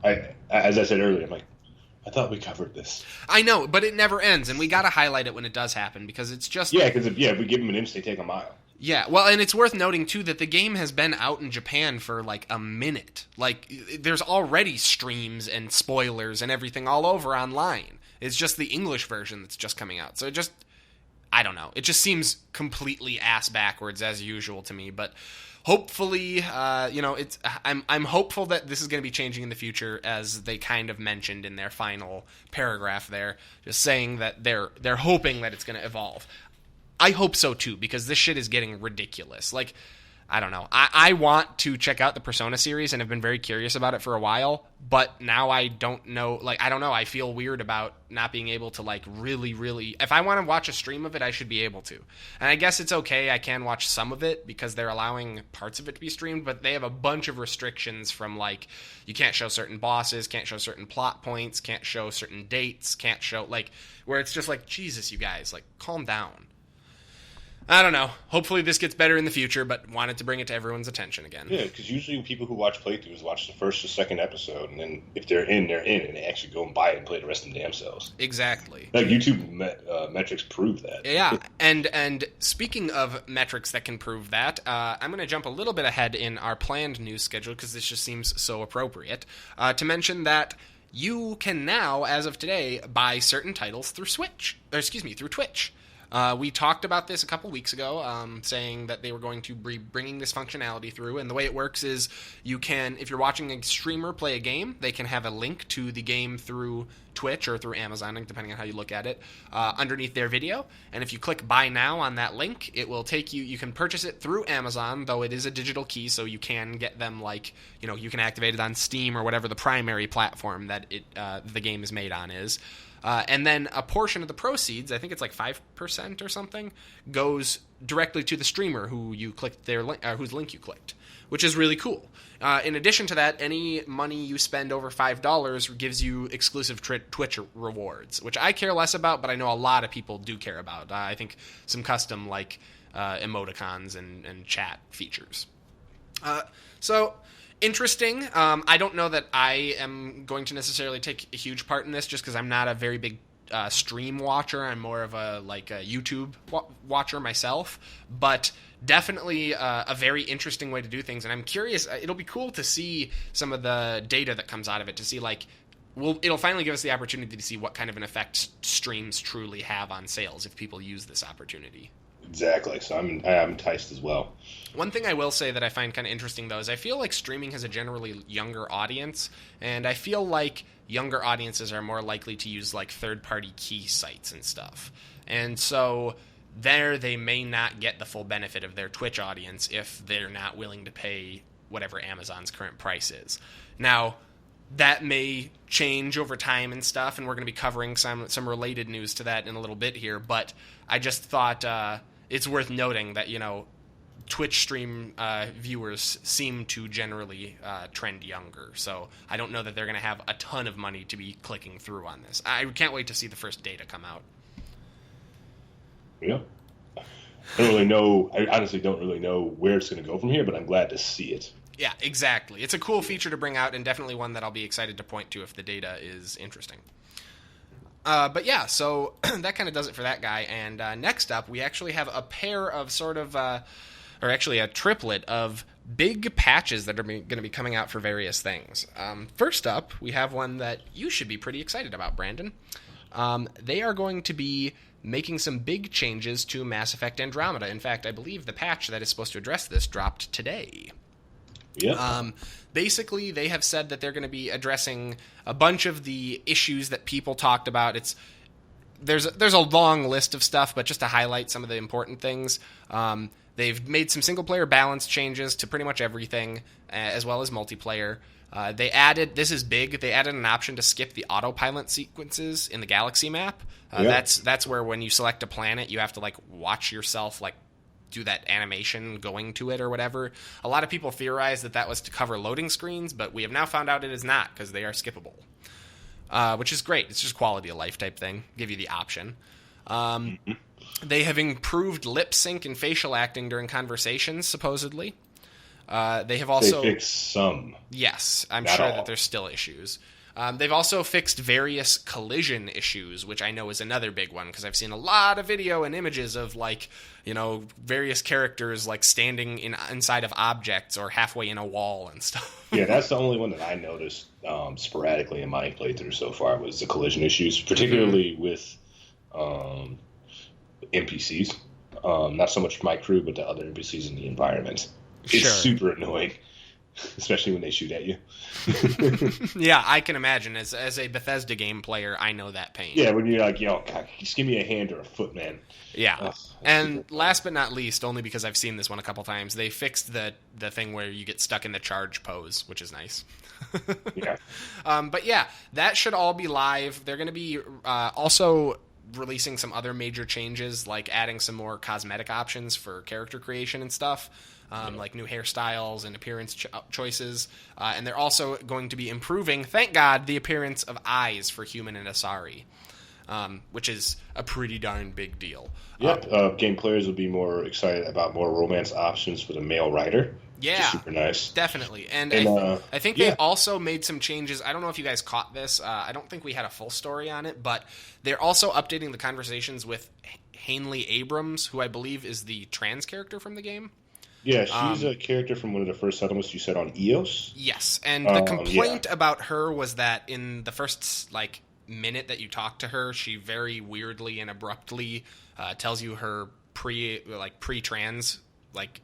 as I said earlier, I'm like, I thought we covered this. I know, but it never ends, and we got to highlight it when it does happen, because it's just... Yeah, because if we give them an inch, they take a mile. Yeah, well, and it's worth noting, too, that the game has been out in Japan for, like, a minute. Like, there's already streams and spoilers and everything all over online. It's just the English version that's just coming out. So it just... I don't know. It just seems completely ass backwards, as usual, to me, but... Hopefully, I'm hopeful that this is going to be changing in the future, as they kind of mentioned in their final paragraph there, just saying that they're hoping that it's going to evolve. I hope so too, because this shit is getting ridiculous. Like, I don't know. I want to check out the Persona series and have been very curious about it for a while, but now I don't know. Like, I don't know. I feel weird about not being able to, like, really... If I want to watch a stream of it, I should be able to. And I guess it's okay. I can watch some of it because they're allowing parts of it to be streamed, but they have a bunch of restrictions from, like, you can't show certain bosses, can't show certain plot points, can't show certain dates, can't show, like, where it's just like, Jesus, you guys, like, calm down. I don't know. Hopefully this gets better in the future, but wanted to bring it to everyone's attention again. Yeah, because usually people who watch playthroughs watch the first or second episode, and then if they're in, and they actually go and buy it and play the rest of them damn selves. Exactly. Like, YouTube metrics prove that. Yeah, and speaking of metrics that can prove that, I'm going to jump a little bit ahead in our planned news schedule, because this just seems so appropriate, to mention that you can now, as of today, buy certain titles through through Twitch. We talked about this a couple weeks ago, saying that they were going to be bringing this functionality through, and the way it works is you can, if you're watching a streamer play a game, they can have a link to the game through Twitch or through Amazon, depending on how you look at it, underneath their video, and if you click Buy Now on that link, it will take you, you can purchase it through Amazon, though it is a digital key, so you can get them, like, you know, you can activate it on Steam or whatever the primary platform that the game is made on is. And then a portion of the proceeds, I think it's like 5% or something, goes directly to the streamer who you clicked their link, whose link you clicked. which is really cool. In addition to that, any money you spend over $5 gives you exclusive Twitch rewards, which I care less about, but I know a lot of people do care about. I think some custom like emoticons and chat features. So interesting. I don't know that I am going to necessarily take a huge part in this, just because I'm not a very big stream watcher. I'm more of a YouTube watcher myself, but definitely a very interesting way to do things. And I'm curious, it'll be cool to see some of the data that comes out of it, to see it'll finally give us the opportunity to see what kind of an effect streams truly have on sales if people use this opportunity. Exactly. So I'm enticed as well. One thing I will say that I find kind of interesting, though, is I feel like streaming has a generally younger audience, and I feel like younger audiences are more likely to use third-party key sites and stuff. And so there they may not get the full benefit of their Twitch audience if they're not willing to pay whatever Amazon's current price is. Now, that may change over time and stuff, and we're going to be covering some related news to that in a little bit here, but I just thought it's worth noting that, Twitch stream viewers seem to generally trend younger, so I don't know that they're going to have a ton of money to be clicking through on this. I can't wait to see the first data come out. Yeah. I don't really know. I honestly don't really know where it's going to go from here, but I'm glad to see it. Yeah, exactly. It's a cool feature to bring out, and definitely one that I'll be excited to point to if the data is interesting. But yeah, so that kind of does it for that guy. And next up, we actually have a pair of or actually a triplet of big patches that are going to be coming out for various things. First up, we have one that you should be pretty excited about, Brandon. They are going to be making some big changes to Mass Effect Andromeda. In fact, I believe the patch that is supposed to address this dropped today. Yeah. Basically, they have said that they're going to be addressing a bunch of the issues that people talked about. There's a long list of stuff, but just to highlight some of the important things, they've made some single-player balance changes to pretty much everything, as well as multiplayer. They added an option to skip the autopilot sequences in the galaxy map. That's where when you select a planet, you have to watch yourself do that animation going to it or whatever. A lot of people theorize that was to cover loading screens, but we have now found out it is not, because they are skippable, which is great. It's just quality of life type thing. Give you the option. They have improved lip sync and facial acting during conversations, supposedly. They have also fixed some. Yes, I'm sure that there's still issues. They've also fixed various collision issues, which I know is another big one, because I've seen a lot of video and images of various characters standing inside of objects or halfway in a wall and stuff. Yeah, that's the only one that I noticed sporadically in my playthrough so far, was the collision issues, particularly with NPCs. Not so much my crew, but the other NPCs in the environment. It's super annoying, especially when they shoot at you. Yeah, I can imagine. As a Bethesda game player, I know that pain. Yeah, when you're like, yo, God, just give me a hand or a foot, man. Yeah. And last but not least, only because I've seen this one a couple times, they fixed the thing where you get stuck in the charge pose, which is nice. Yeah. But yeah, that should all be live. They're going to be also releasing some other major changes, like adding some more cosmetic options for character creation and stuff. Like new hairstyles and appearance choices. And they're also going to be improving, thank God, the appearance of eyes for human and Asari, which is a pretty darn big deal. Yep, game players will be more excited about more romance options for the male writer. Yeah, which is super nice. Definitely. And I think they also made some changes. I don't know if you guys caught this. I don't think we had a full story on it, but they're also updating the conversations with Hanley Abrams, who I believe is the trans character from the game. Yeah, she's a character from one of the first settlements you said on EOS. Yes, and the complaint about her was that in the first minute that you talk to her, she very weirdly and abruptly tells you her pre-trans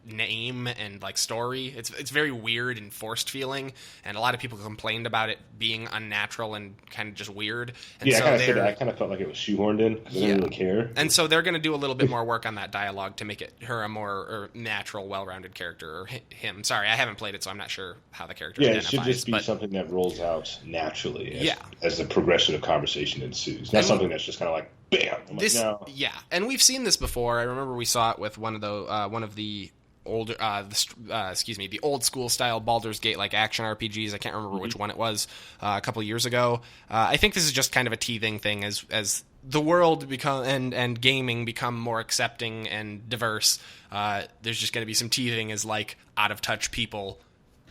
name and story. It's very weird and forced feeling, and a lot of people complained about it being unnatural and kind of just weird. And yeah, so I kind of felt like it was shoehorned in because I didn't really care. And so they're going to do a little bit more work on that dialogue to make her a more natural, well-rounded character, or him. Sorry, I haven't played it, so I'm not sure how the character identifies. Yeah, it should just be something that rolls out naturally as the progression of conversation ensues. Not something that's just kind of like, bam! No. Yeah, and we've seen this before. I remember we saw it with one of the older, the old school style Baldur's Gate like action RPGs. I can't remember which one it was a couple years ago. I think this is just kind of a teething thing as the world and gaming become more accepting and diverse. There's just going to be some teething as like out of touch people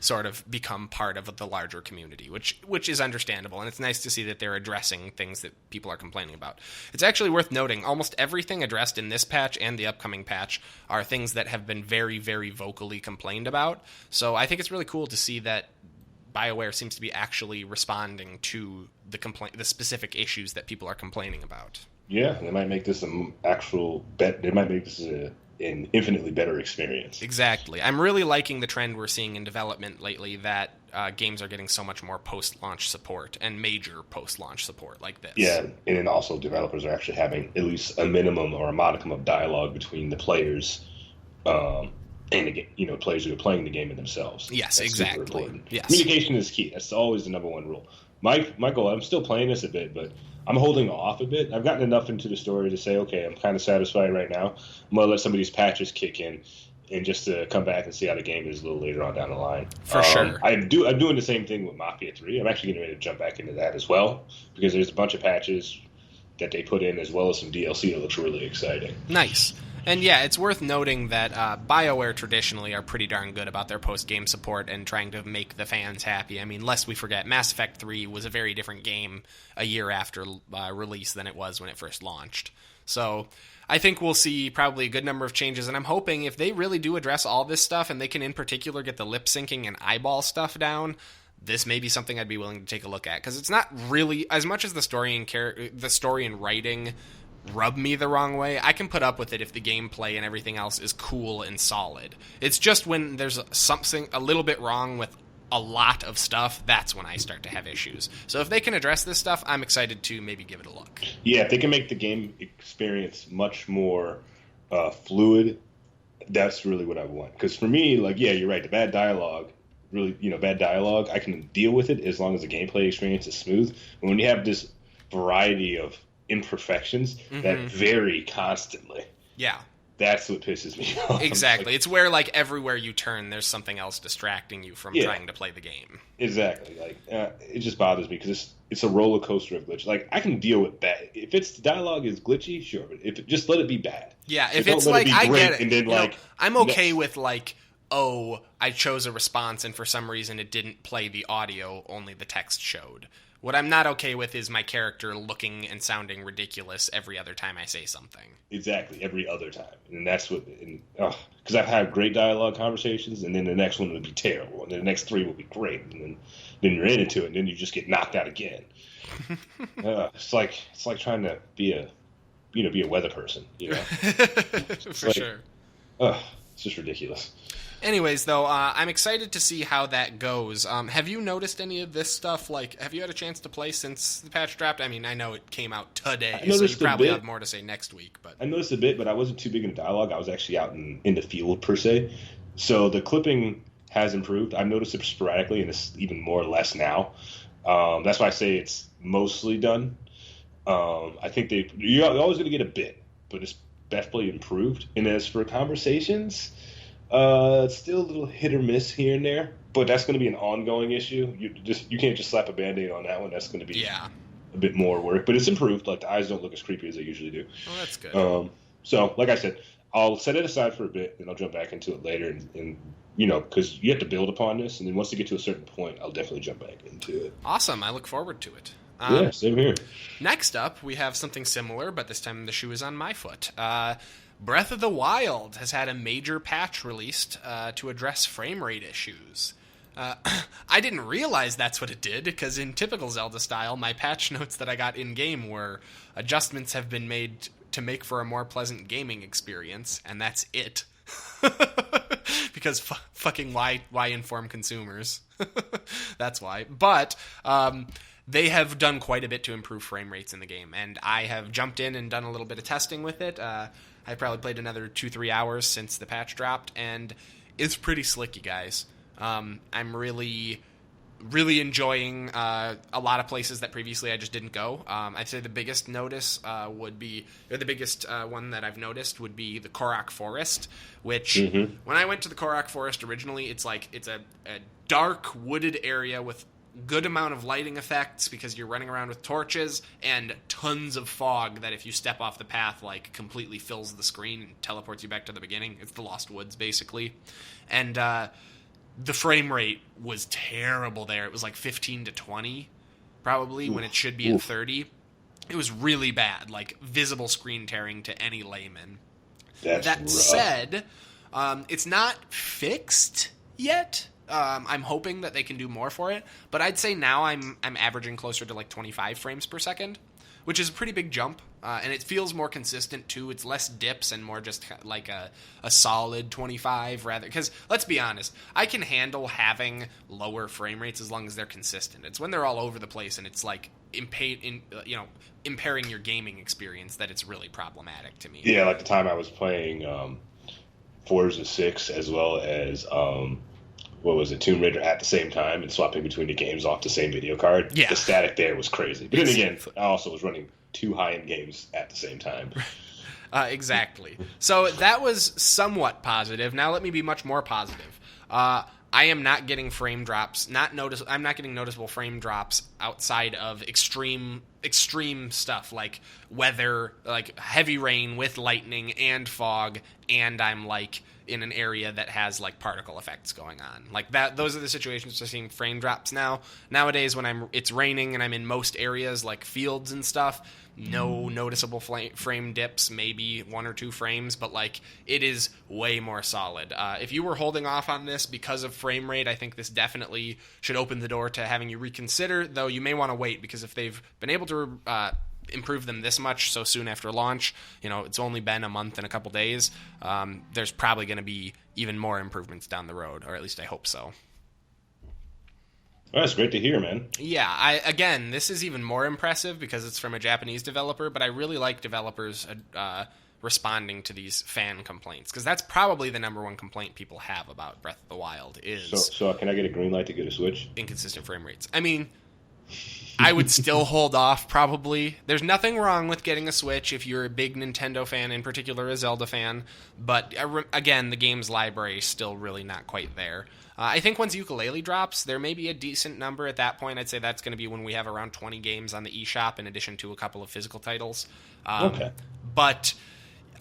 sort of become part of the larger community, which is understandable, and it's nice to see that they're addressing things that people are complaining about. It's actually worth noting, almost everything addressed in this patch and the upcoming patch are things that have been very, very vocally complained about, so I think it's really cool to see that BioWare seems to be actually responding to the specific issues that people are complaining about. Yeah, they might make this an infinitely better experience. Exactly. I'm really liking the trend we're seeing in development lately that games are getting so much more post-launch support and major post-launch support like this. Yeah, and then also developers are actually having at least a minimum or a modicum of dialogue between the players and the game, players who are playing the game and themselves. Yes, That's exactly. super important. Yes. Communication is key. That's always the number one rule. My goal, I'm still playing this a bit, but I'm holding off a bit. I've gotten enough into the story to say, okay, I'm kind of satisfied right now. I'm going to let some of these patches kick in and just to come back and see how the game is a little later on down the line. For sure. I'm doing the same thing with Mafia 3. I'm actually getting ready to jump back into that as well because there's a bunch of patches that they put in as well as some DLC that looks really exciting. Nice. And yeah, it's worth noting that BioWare traditionally are pretty darn good about their post-game support and trying to make the fans happy. I mean, lest we forget, Mass Effect 3 was a very different game a year after release than it was when it first launched. So I think we'll see probably a good number of changes, and I'm hoping if they really do address all this stuff and they can in particular get the lip-syncing and eyeball stuff down, this may be something I'd be willing to take a look at, because it's not really, as much as the story and writing rub me the wrong way, I can put up with it if the gameplay and everything else is cool and solid. It's just when there's something a little bit wrong with a lot of stuff, that's when I start to have issues. So if they can address this stuff, I'm excited to maybe give it a look. Yeah, if they can make the game experience much more fluid, that's really what I want. Because for me, you're right, the bad dialogue, I can deal with it as long as the gameplay experience is smooth. But when you have this variety of imperfections that vary constantly. Yeah. That's what pisses me off. Exactly. It's where, everywhere you turn, there's something else distracting you from trying to play the game. Exactly. It just bothers me because it's a roller coaster of glitch. I can deal with bad. If the dialogue is glitchy, sure. But just let it be bad. Yeah, if it's I get it. And then, I'm okay with, I chose a response and for some reason it didn't play the audio, only the text showed. What I'm not okay with is my character looking and sounding ridiculous every other time I say something. Exactly, every other time. And that's what... Because I've had great dialogue conversations, and then the next one would be terrible, and then the next three will be great, and then you're into it, and then you just get knocked out again. It's like trying to be a weather person, For sure. It's just ridiculous. Anyways, though, I'm excited to see how that goes. Have you noticed any of this stuff? Have you had a chance to play since the patch dropped? I mean, I know it came out today, so you probably have more to say next week. But I noticed a bit, but I wasn't too big into dialogue. I was actually out in the field, per se. So the clipping has improved. I've noticed it sporadically, and it's even more or less now. That's why I say it's mostly done. I think you're always going to get a bit, but it's definitely improved. And as for conversations... it's still a little hit or miss here and there, but that's going to be an ongoing issue. You can't just slap a Band-Aid on that one. That's going to be a bit more work, but it's improved. The eyes don't look as creepy as they usually do. Oh, that's good. So, like I said, I'll set it aside for a bit, and I'll jump back into it later. And because you have to build upon this, and then once you get to a certain point, I'll definitely jump back into it. Awesome. I look forward to it. Yeah, same here. Next up, we have something similar, but this time the shoe is on my foot. Breath of the Wild has had a major patch released to address frame rate issues. I didn't realize that's what it did, because in typical Zelda style, my patch notes that I got in-game were adjustments have been made to make for a more pleasant gaming experience, and that's it. Because fucking why inform consumers? That's why. But they have done quite a bit to improve frame rates in the game, and I have jumped in and done a little bit of testing with it. I probably played another 2-3 hours since the patch dropped, and it's pretty slick, you guys. I'm really Really enjoying a lot of places that previously I just didn't go. I'd say the biggest would be, or the biggest one that I've noticed would be the Korok Forest, which when I went to the Korok Forest originally, it's a dark wooded area with good amount of lighting effects because you're running around with torches and tons of fog that if you step off the path, like completely fills the screen and teleports you back to the beginning. It's the Lost Woods basically. And the frame rate was terrible there. It was like 15 to 20 probably when it should be at 30. It was really bad, like visible screen tearing to any layman. That rough. Said, it's not fixed yet. I'm hoping that they can do more for it, but I'd say now I'm averaging closer to like 25 frames per second, which is a pretty big jump, and it feels more consistent too. It's less dips and more just like a solid 25 rather. Because let's be honest, I can handle having lower frame rates as long as they're consistent. It's when they're all over the place and it's like impairing your gaming experience that it's really problematic to me. Yeah, like the time I was playing Forza 6 as well as Tomb Raider at the same time and swapping between the games off the same video card. Yeah. The static there was crazy. But then again, I also was running 2 high-end games at the same time. Exactly. So that was somewhat positive. Now let me be much more positive. I am not getting frame drops. I'm not getting noticeable frame drops outside of extreme stuff like weather, like heavy rain with lightning and fog, and I'm like in an area that has like particle effects going on. Like that, those are the situations we're seeing frame drops now. Nowadays when it's raining and I'm in most areas like fields and stuff, no noticeable frame dips, maybe 1 or 2 frames, but like it is way more solid. If you were holding off on this because of frame rate, I think this definitely should open the door to having you reconsider, though you may want to wait because if they've been able to improve them this much so soon after launch, it's only been a month and a couple days, there's probably going to be even more improvements down the road, or at least I hope so. Well, that's great to hear, man. Yeah, again, this is even more impressive because it's from a Japanese developer, but I really like developers responding to these fan complaints, because that's probably the number one complaint people have about Breath of the Wild is... So can I get a green light to get a Switch? Inconsistent frame rates. I mean, I would still hold off, probably. There's nothing wrong with getting a Switch if you're a big Nintendo fan, in particular a Zelda fan, but again, the game's library is still really not quite there. I think once Yooka-Laylee drops, there may be a decent number at that point. I'd say that's going to be when we have around 20 games on the eShop in addition to a couple of physical titles. Okay. But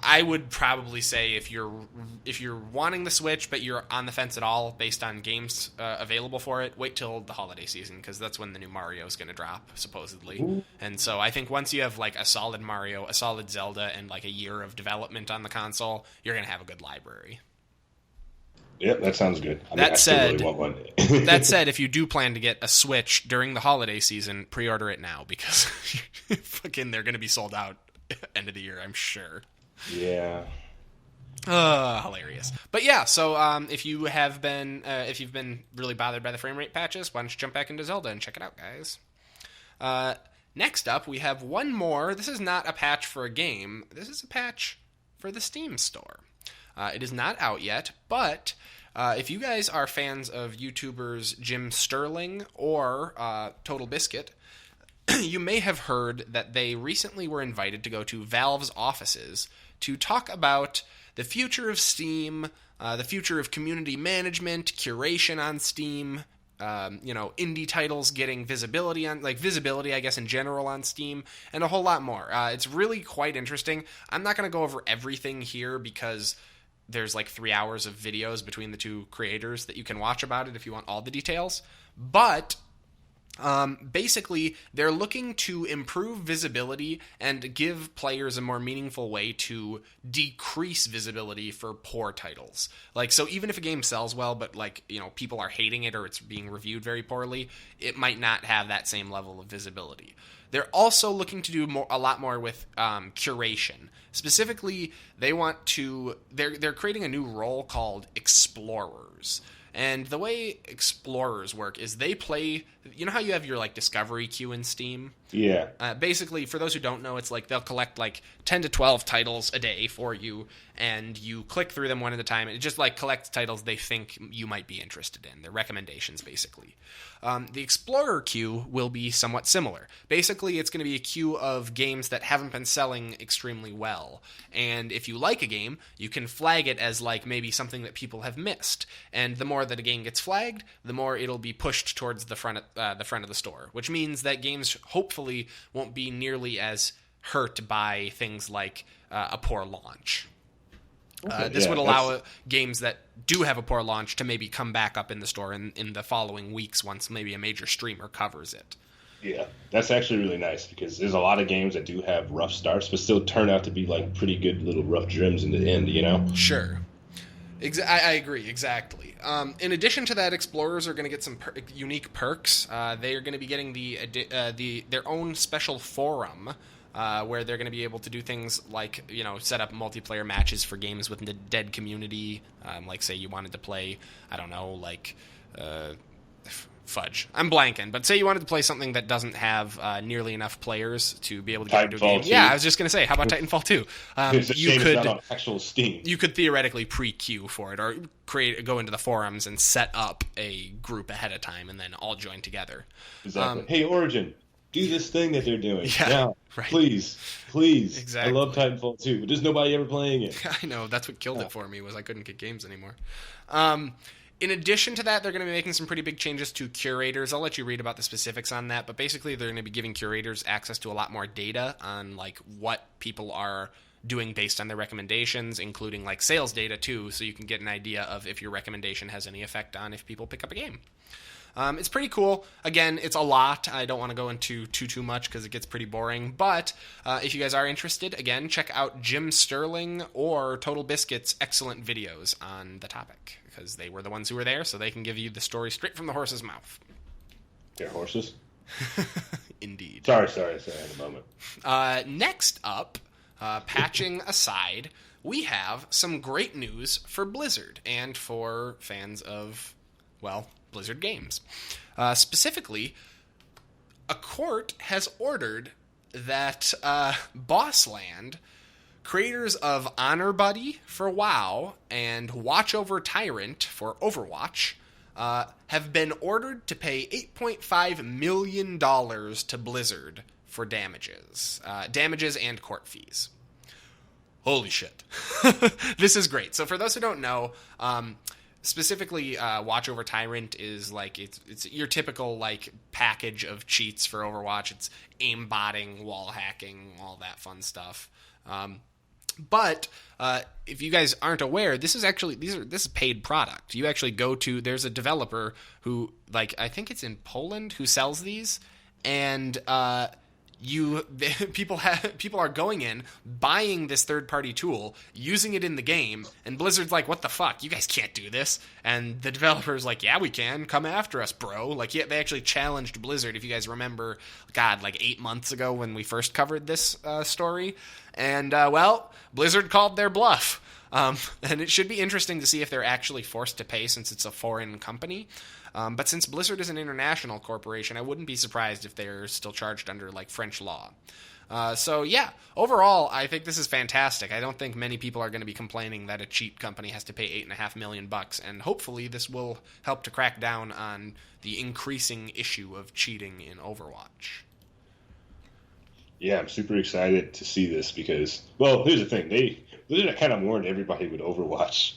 I would probably say if you're wanting the Switch but you're on the fence at all based on games available for it, wait till the holiday season, because that's when the new Mario is going to drop, supposedly. Ooh. And so I think once you have like a solid Mario, a solid Zelda, and like a year of development on the console, you're going to have a good library. Yep, that sounds good. I still really want one. That said, if you do plan to get a Switch during the holiday season, pre-order it now, because fucking they're going to be sold out end of the year, I'm sure. Yeah. Hilarious. But yeah, so if you've been really bothered by the frame rate patches, why don't you jump back into Zelda and check it out, guys. Next up, we have one more. This is not a patch for a game. This is a patch for the Steam store. It is not out yet, but if you guys are fans of YouTubers Jim Sterling or Total Biscuit, you may have heard that they recently were invited to go to Valve's offices to talk about the future of Steam, the future of community management, curation on Steam, indie titles getting visibility, I guess, in general on Steam, and a whole lot more. It's really quite interesting. I'm not going to go over everything here because there's like 3 hours of videos between the two creators that you can watch about it if you want all the details. But basically, they're looking to improve visibility and give players a more meaningful way to decrease visibility for poor titles. Like, so even if a game sells well, but people are hating it or it's being reviewed very poorly, it might not have that same level of visibility. They're also looking to do a lot more with curation. Specifically, they're creating a new role called explorers. And the way explorers work is they play, you know how you have your like discovery queue in Steam? Yeah. Basically, for those who don't know, it's like they'll collect like 10 to 12 titles a day for you, and you click through them one at a time, and it just like collects titles they think you might be interested in. They're recommendations, basically. The Explorer queue will be somewhat similar. Basically, it's going to be a queue of games that haven't been selling extremely well. And if you like a game, you can flag it as like maybe something that people have missed. And the more that a game gets flagged, the more it'll be pushed towards the front of the store, which means that games hopefully won't be nearly as hurt by things like a poor launch. This would allow games that do have a poor launch to maybe come back up in the store in the following weeks once maybe a major streamer covers it. Yeah, that's actually really nice because there's a lot of games that do have rough starts but still turn out to be like pretty good little rough gems in the end, you know? Sure. I agree, exactly. In addition to that, explorers are going to get some unique perks. They are going to be getting their own special forum where they're going to be able to do things like, you know, set up multiplayer matches for games with the dead community. Like, say you wanted to play, I don't know, like, fudge. I'm blanking, but say you wanted to play something that doesn't have nearly enough players to be able to get into a game. 2. Yeah, I was just going to say, how about Titanfall 2? You could, not on actual Steam. You could theoretically pre-queue for it or go into the forums and set up a group ahead of time and then all join together. Exactly. Hey, Origin, do this thing that they're doing. Yeah, now, right. Please. Exactly. I love Titanfall 2, but there's nobody ever playing it. I know, that's what killed it for me, was I couldn't get games anymore. In addition to that, they're going to be making some pretty big changes to curators. I'll let you read about the specifics on that, but basically they're going to be giving curators access to a lot more data on like what people are doing based on their recommendations, including like sales data too, so you can get an idea of if your recommendation has any effect on if people pick up a game. It's pretty cool. Again, it's a lot. I don't want to go into too much because it gets pretty boring. But if you guys are interested, again, check out Jim Sterling or Total Biscuit's excellent videos on the topic because they were the ones who were there, so they can give you the story straight from the horse's mouth. They're horses? Indeed. Sorry, I had a moment. Next up, patching aside, we have some great news for Blizzard and for fans of, well, Blizzard games. Specifically, a court has ordered that Bossland, creators of Honor Buddy for WoW and Watch Over Tyrant for Overwatch, have been ordered to pay $8.5 million to Blizzard for damages and court fees. Holy shit. This is great. So for those who don't know, specifically, Watch Over Tyrant is like it's your typical like package of cheats for Overwatch. It's aimbotting, wall hacking, all that fun stuff. But if you guys aren't aware, this is paid product. You actually there's a developer who, like, I think it's in Poland, who sells these, and people are going in, buying this third-party tool, using it in the game, and Blizzard's like, what the fuck? You guys can't do this. And the developer's like, yeah, we can. Come after us, bro. Like, yeah, they actually challenged Blizzard, if you guys remember, like 8 months ago when we first covered this story. And, well, Blizzard called their bluff. And it should be interesting to see if they're actually forced to pay since it's a foreign company. But since Blizzard is an international corporation, I wouldn't be surprised if they're still charged under, like, French law. So, yeah, overall, I think this is fantastic. I don't think many people are going to be complaining that a cheat company has to pay $8.5 million, and hopefully this will help to crack down on the increasing issue of cheating in Overwatch. Yeah, I'm super excited to see this because, well, here's the thing. Blizzard kind of warned everybody with Overwatch.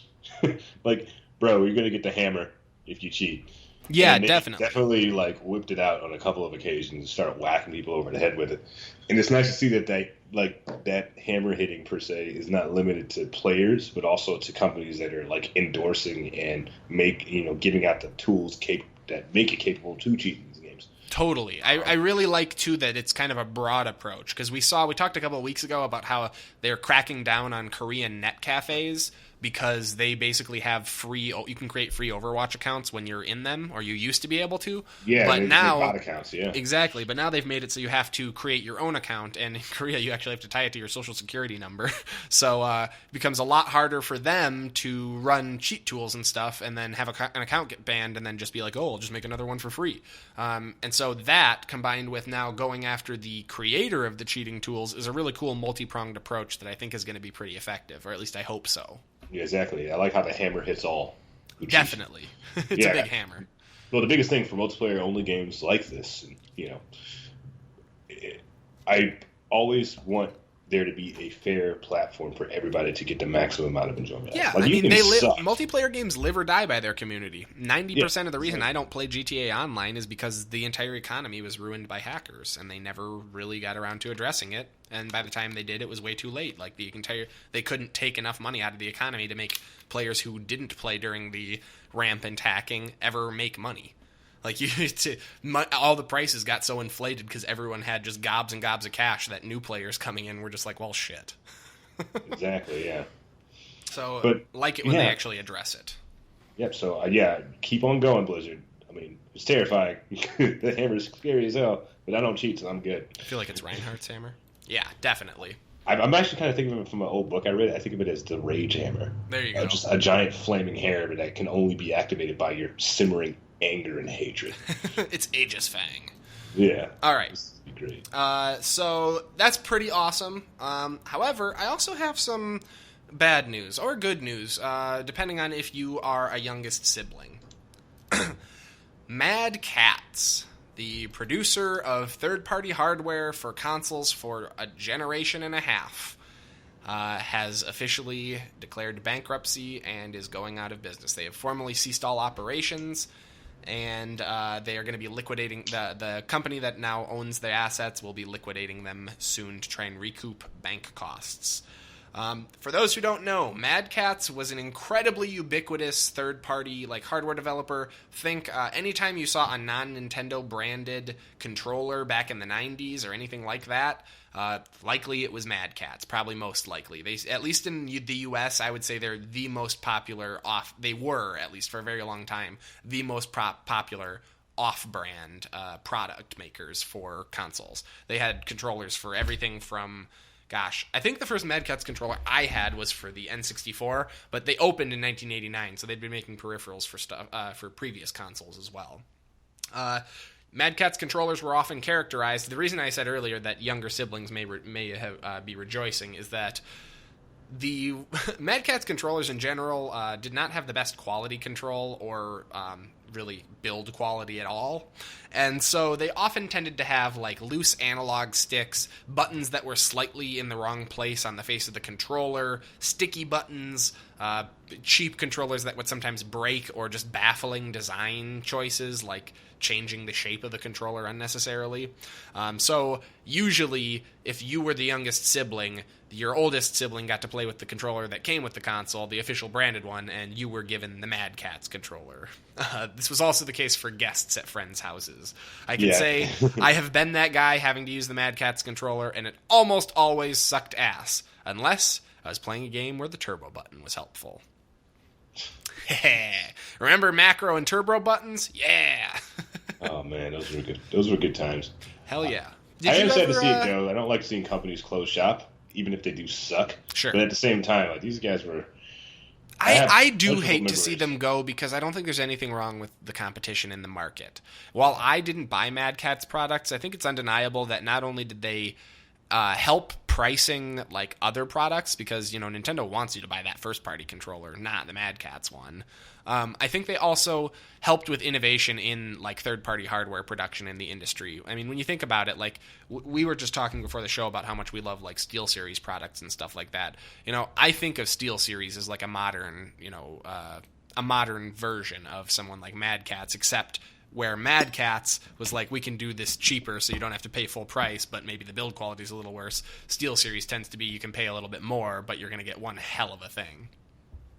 Like, bro, you're going to get the hammer if you cheat. Yeah, and definitely. Definitely, like, whipped it out on a couple of occasions and started whacking people over the head with it. And it's nice to see that hammer hitting, per se, is not limited to players, but also to companies that are, like, endorsing and giving out the tools that make it capable to cheat in these games. Totally. I really like, too, that it's kind of a broad approach, because we talked a couple of weeks ago about how they're cracking down on Korean net cafes, because they basically have you can create free Overwatch accounts when you're in them, or you used to be able to. Yeah, but now bot accounts, yeah. Exactly, but now they've made it so you have to create your own account, and in Korea you actually have to tie it to your social security number. So it becomes a lot harder for them to run cheat tools and stuff, and then have an account get banned, and then just be like, oh, I'll just make another one for free. And so that, combined with now going after the creator of the cheating tools, is a really cool multi-pronged approach that I think is going to be pretty effective, or at least I hope so. Yeah, exactly. I like how the hammer hits all. Definitely. It's a big hammer. Well, the biggest thing for multiplayer-only games like this, I always want there to be a fair platform for everybody to get the maximum amount of enjoyment. Yeah, like, multiplayer games live or die by their community. 90% of the reason I don't play GTA Online is because the entire economy was ruined by hackers, and they never really got around to addressing it. And by the time they did, it was way too late. Like they couldn't take enough money out of the economy to make players who didn't play during the rampant hacking ever make money. Like all the prices got so inflated because everyone had just gobs and gobs of cash that new players coming in were just like, well, shit. Exactly, yeah. So like it when they actually address it. Yep. So keep on going, Blizzard. I mean, it's terrifying. The hammer's scary as hell, but I don't cheat, so I'm good. I feel like it's Reinhardt's hammer. Yeah, definitely. I'm actually kind of thinking of it from an old book I read. I think of it as the Rage Hammer. There you go. Just a giant flaming hammer that can only be activated by your simmering anger and hatred. It's Aegis Fang. Yeah. All right. This would be great. So that's pretty awesome. However, I also have some bad news or good news, depending on if you are a youngest sibling. Mad Catz, the producer of third-party hardware for consoles for a generation and a half, has officially declared bankruptcy and is going out of business. They have formally ceased all operations, and they are going to be liquidating the company that now owns the assets will be liquidating them soon to try and recoup bank costs. For those who don't know, Mad Catz was an incredibly ubiquitous third-party hardware developer. Think anytime you saw a non-Nintendo branded controller back in the 90s or anything like that, likely it was Mad Catz. Probably most likely. They, at least in the US, I would say they're the most popular they were, at least for a very long time, the most popular off-brand product makers for consoles. They had controllers for everything from... Gosh, I think the first Mad Catz controller I had was for the N64, but they opened in 1989, so they'd been making peripherals for stuff for previous consoles as well. Mad Catz controllers were often characterized. The reason I said earlier that younger siblings may be rejoicing is that the Mad Catz controllers in general did not have the best quality control or really build quality at all. And so they often tended to have loose analog sticks, buttons that were slightly in the wrong place on the face of the controller, sticky buttons, cheap controllers that would sometimes break, or just baffling design choices like changing the shape of the controller unnecessarily. So usually, if you were the youngest sibling, your oldest sibling got to play with the controller that came with the console, the official branded one, and you were given the Mad Catz controller. This was also the case for guests at friends' houses. I can say I have been that guy having to use the Mad Catz controller, and it almost always sucked ass, unless I was playing a game where the turbo button was helpful. Remember macro and turbo buttons? Yeah. Oh man, those were good. Those were good times. Hell yeah. I am sad to see it go. I don't like seeing companies close shop, even if they do suck. Sure. But at the same time, these guys were... I do hate to see them go, because I don't think there's anything wrong with the competition in the market. While I didn't buy Mad Catz products, I think it's undeniable that not only did they help pricing other products, because Nintendo wants you to buy that first-party controller, not the Mad Catz one. I think they also helped with innovation in third-party hardware production in the industry. I mean, when you think about it, we were just talking before the show about how much we love SteelSeries products and stuff like that. I think of SteelSeries as a modern version of someone like Mad Catz, except where Mad Catz was we can do this cheaper so you don't have to pay full price, but maybe the build quality is a little worse. SteelSeries tends to be you can pay a little bit more, but you're going to get one hell of a thing.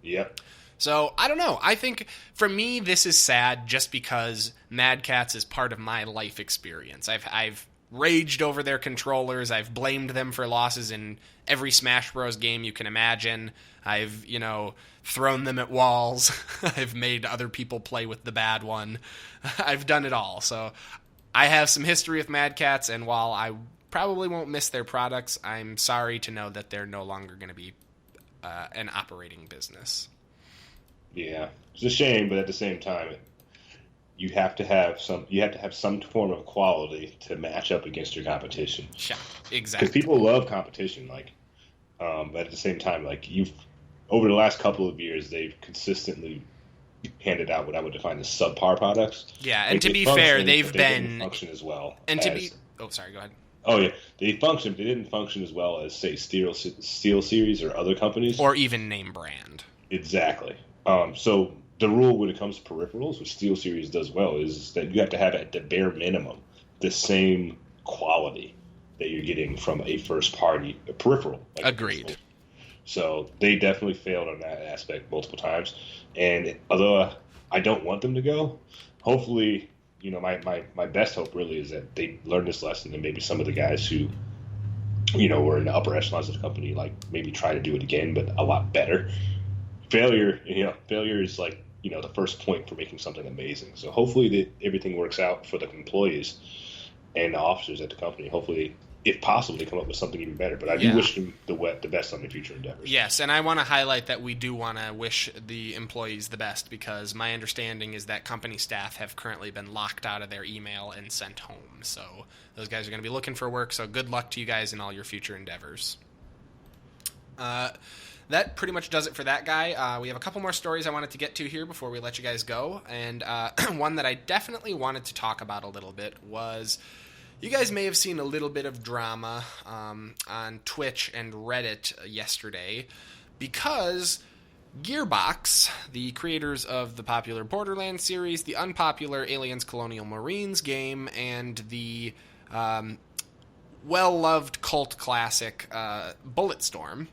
Yep. So, I don't know. I think, for me, this is sad just because Mad Catz is part of my life experience. I've raged over their controllers. I've blamed them for losses in every Smash Bros. Game you can imagine. I've, thrown them at walls. I've made other people play with the bad one. I've done it all. So I have some history with Mad Catz, and while I probably won't miss their products, I'm sorry to know that they're no longer going to be an operating business. Yeah, it's a shame, but at the same time, you have to have some form of quality to match up against your competition. Yeah, exactly. Because people love competition, but at the same time, over the last couple of years, they've consistently handed out what I would define as subpar products. Yeah, and to be fair, they've been function as well. And to be, oh, sorry, go ahead. Oh yeah, they functioned. They didn't function as well as say Steel Series or other companies, or even name brand. Exactly. So the rule when it comes to peripherals, which Steel Series does well, is that you have to have at the bare minimum the same quality that you're getting from a first party peripheral. Agreed. So they definitely failed on that aspect multiple times. And although I don't want them to go, hopefully, my best hope really is that they learn this lesson, and maybe some of the guys who, were in the upper echelons of the company, maybe try to do it again, but a lot better. Failure is the first point for making something amazing. So hopefully everything works out for the employees and the officers at the company. Hopefully, if possible, they come up with something even better. But I do wish them the best on their future endeavors. Yes, and I want to highlight that we do want to wish the employees the best, because my understanding is that company staff have currently been locked out of their email and sent home. So those guys are going to be looking for work, so good luck to you guys in all your future endeavors. That pretty much does it for that guy. We have a couple more stories I wanted to get to here before we let you guys go, and one that I definitely wanted to talk about a little bit was... You guys may have seen a little bit of drama on Twitch and Reddit yesterday because Gearbox, the creators of the popular Borderlands series, the unpopular Aliens Colonial Marines game, and the well-loved cult classic Bulletstorm,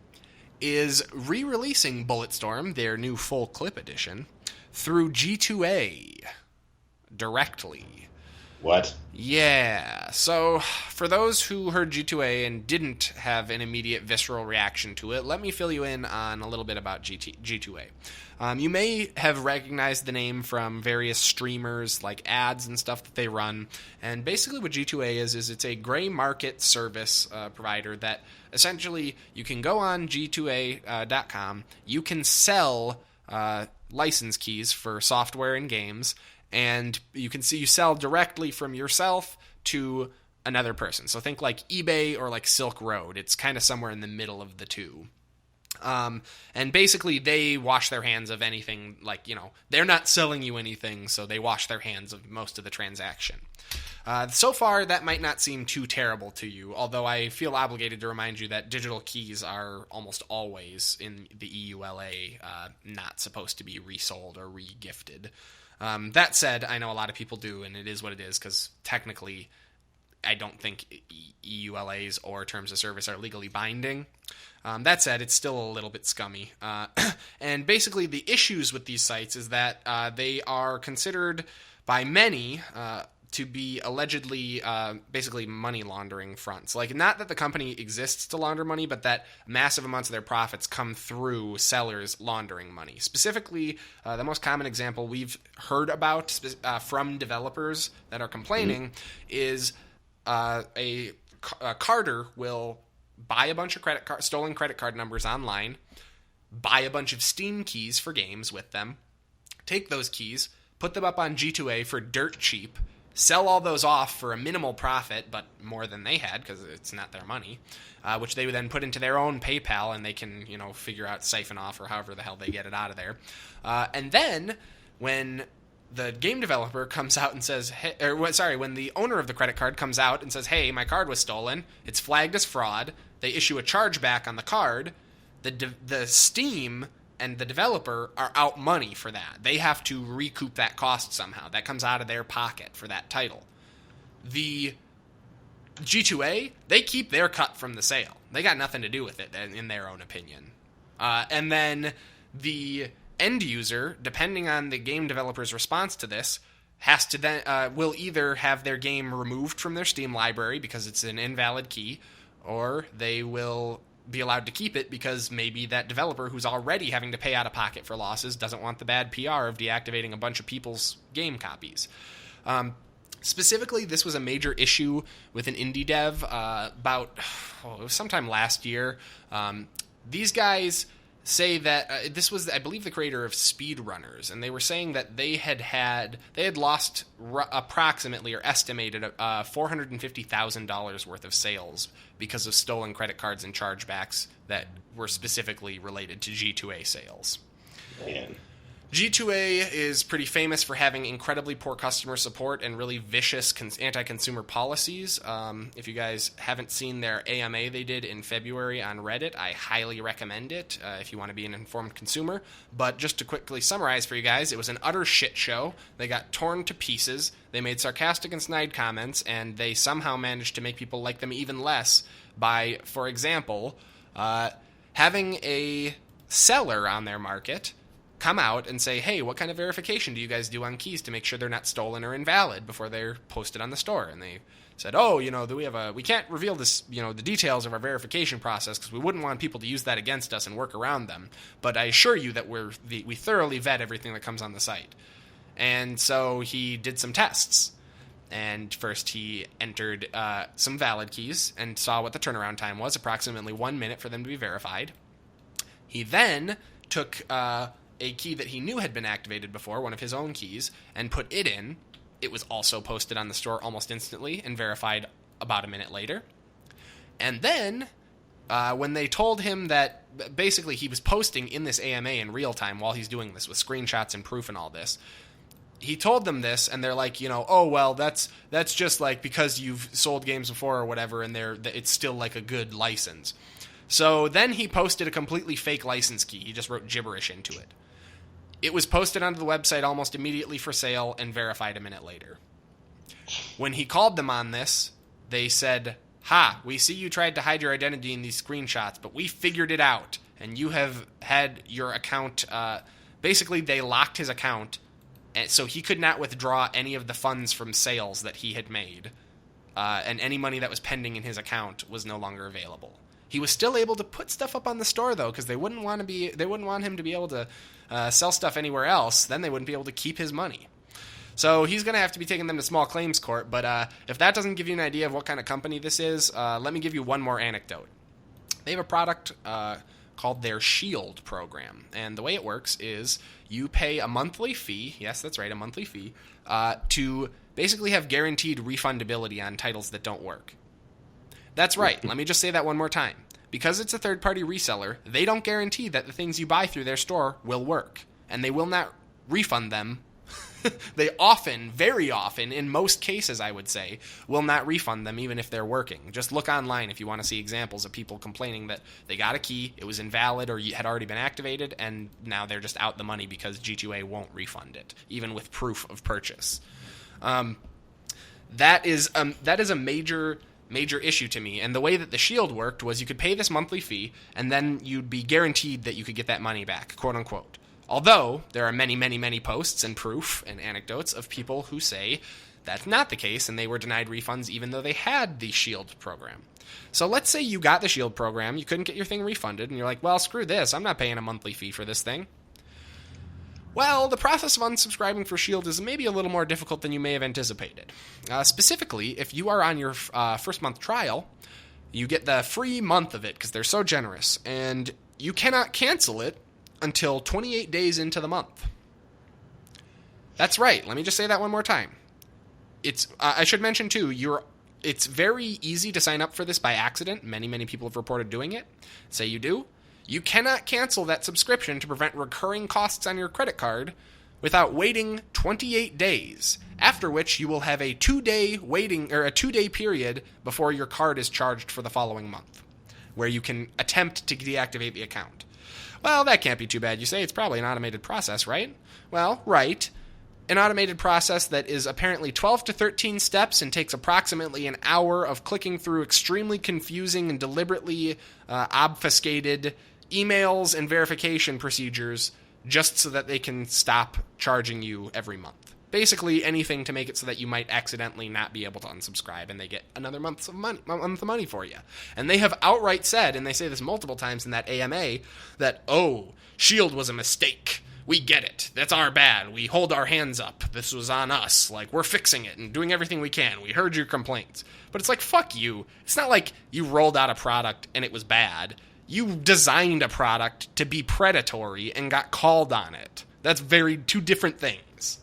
is re-releasing Bulletstorm, their new full clip edition, through G2A directly. What? Yeah. So, for those who heard G2A and didn't have an immediate visceral reaction to it, let me fill you in on a little bit about G2A. You may have recognized the name from various streamers, like ads and stuff that they run. And basically what G2A is it's a gray market service provider that essentially you can go on G2A.com, you can sell license keys for software and games, and you sell directly from yourself to another person. So think like eBay or like Silk Road. It's kind of somewhere in the middle of the two. And basically they wash their hands of anything, they're not selling you anything, so they wash their hands of most of the transaction. So far, that might not seem too terrible to you, although I feel obligated to remind you that digital keys are almost always in the EULA not supposed to be resold or re-gifted. That said, I know a lot of people do, and it is what it is, because technically I don't think EULAs or terms of service are legally binding. That said, it's still a little bit scummy. And basically the issues with these sites is that they are considered by many to be allegedly basically money laundering fronts. Not that the company exists to launder money, but that massive amounts of their profits come through sellers laundering money. Specifically, the most common example we've heard about from developers that are complaining is a carder will buy a bunch of stolen credit card numbers online, buy a bunch of Steam keys for games with them, take those keys, put them up on G2A for dirt cheap, sell all those off for a minimal profit, but more than they had because it's not their money, which they would then put into their own PayPal, and they can, figure out siphon off or however the hell they get it out of there. And then when the game developer comes out and says, when the owner of the credit card comes out and says, hey, my card was stolen, it's flagged as fraud, they issue a chargeback on the card, the Steam and the developer are out money for that. They have to recoup that cost somehow. That comes out of their pocket for that title. The G2A, they keep their cut from the sale. They got nothing to do with it, in their own opinion. And then the end user, depending on the game developer's response to this, has to then will either have their game removed from their Steam library because it's an invalid key, or they will be allowed to keep it because maybe that developer who's already having to pay out of pocket for losses doesn't want the bad PR of deactivating a bunch of people's game copies. Specifically, this was a major issue with an indie dev it was sometime last year. These guys say that this was, I believe, the creator of Speedrunners, and they were saying that they had lost approximately or estimated $450,000 worth of sales because of stolen credit cards and chargebacks that were specifically related to G2A sales. Man. G2A is pretty famous for having incredibly poor customer support and really vicious anti-consumer policies. If you guys haven't seen their AMA they did in February on Reddit, I highly recommend it if you want to be an informed consumer. But just to quickly summarize for you guys, it was an utter shit show. They got torn to pieces. They made sarcastic and snide comments, and they somehow managed to make people like them even less by, for example, having a seller on their market come out and say, hey, what kind of verification do you guys do on keys to make sure they're not stolen or invalid before they're posted on the store? And they said, we can't reveal this, the details of our verification process because we wouldn't want people to use that against us and work around them. But I assure you that we thoroughly vet everything that comes on the site. And so he did some tests. And first he entered some valid keys and saw what the turnaround time was, approximately 1 minute for them to be verified. He then took a key that he knew had been activated before, one of his own keys, and put it in. It was also posted on the store almost instantly and verified about a minute later. And then, when they told him that basically he was posting in this AMA in real time while he's doing this with screenshots and proof and all this, he told them this, and they're like, oh, well, that's just like because you've sold games before or whatever, and it's still like a good license. So then he posted a completely fake license key. He just wrote gibberish into it. It was posted onto the website almost immediately for sale and verified a minute later. When he called them on this, they said, we see you tried to hide your identity in these screenshots, but we figured it out, and you have had your account, basically they locked his account, and so he could not withdraw any of the funds from sales that he had made, and any money that was pending in his account was no longer available. He was still able to put stuff up on the store though, because they wouldn't want him to be able to sell stuff anywhere else. Then they wouldn't be able to keep his money. So he's going to have to be taking them to small claims court. But if that doesn't give you an idea of what kind of company this is, let me give you one more anecdote. They have a product called their Shield program, and the way it works is you pay a monthly fee. Yes, that's right, a monthly fee to basically have guaranteed refundability on titles that don't work. That's right. Let me just say that one more time. Because it's a third-party reseller, they don't guarantee that the things you buy through their store will work, and they will not refund them. They often, very often, in most cases, I would say, will not refund them even if they're working. Just look online if you want to see examples of people complaining that they got a key, it was invalid, or had already been activated, and now they're just out the money because G2A won't refund it, even with proof of purchase. That is a major issue to me. And the way that the Shield worked was you could pay this monthly fee, and then you'd be guaranteed that you could get that money back, quote unquote. Although there are many, many, many posts and proof and anecdotes of people who say that's not the case, and they were denied refunds even though they had the Shield program. So let's say you got the Shield program, you couldn't get your thing refunded, and you're like, well, screw this, I'm not paying a monthly fee for this thing. Well, the process of unsubscribing for Shield is maybe a little more difficult than you may have anticipated. Specifically, if you are on your first month trial, you get the free month of it because they're so generous, and you cannot cancel it until 28 days into the month. That's right. Let me just say that one more time. I should mention, too, it's very easy to sign up for this by accident. Many, many people have reported doing it. Say you do. You cannot cancel that subscription to prevent recurring costs on your credit card without waiting 28 days, after which you will have a 2-day period before your card is charged for the following month, where you can attempt to deactivate the account. Well, that can't be too bad. You say it's probably an automated process, right? Well, right. An automated process that is apparently 12 to 13 steps and takes approximately an hour of clicking through extremely confusing and deliberately obfuscated emails and verification procedures just so that they can stop charging you every month. Basically anything to make it so that you might accidentally not be able to unsubscribe and they get another month of money for you. And they have outright said, and they say this multiple times in that AMA, that, oh, Shield was a mistake. We get it. That's our bad. We hold our hands up. This was on us. Like, we're fixing it and doing everything we can. We heard your complaints. But it's like, fuck you. It's not like you rolled out a product and it was bad. You designed a product to be predatory and got called on it. That's two different things.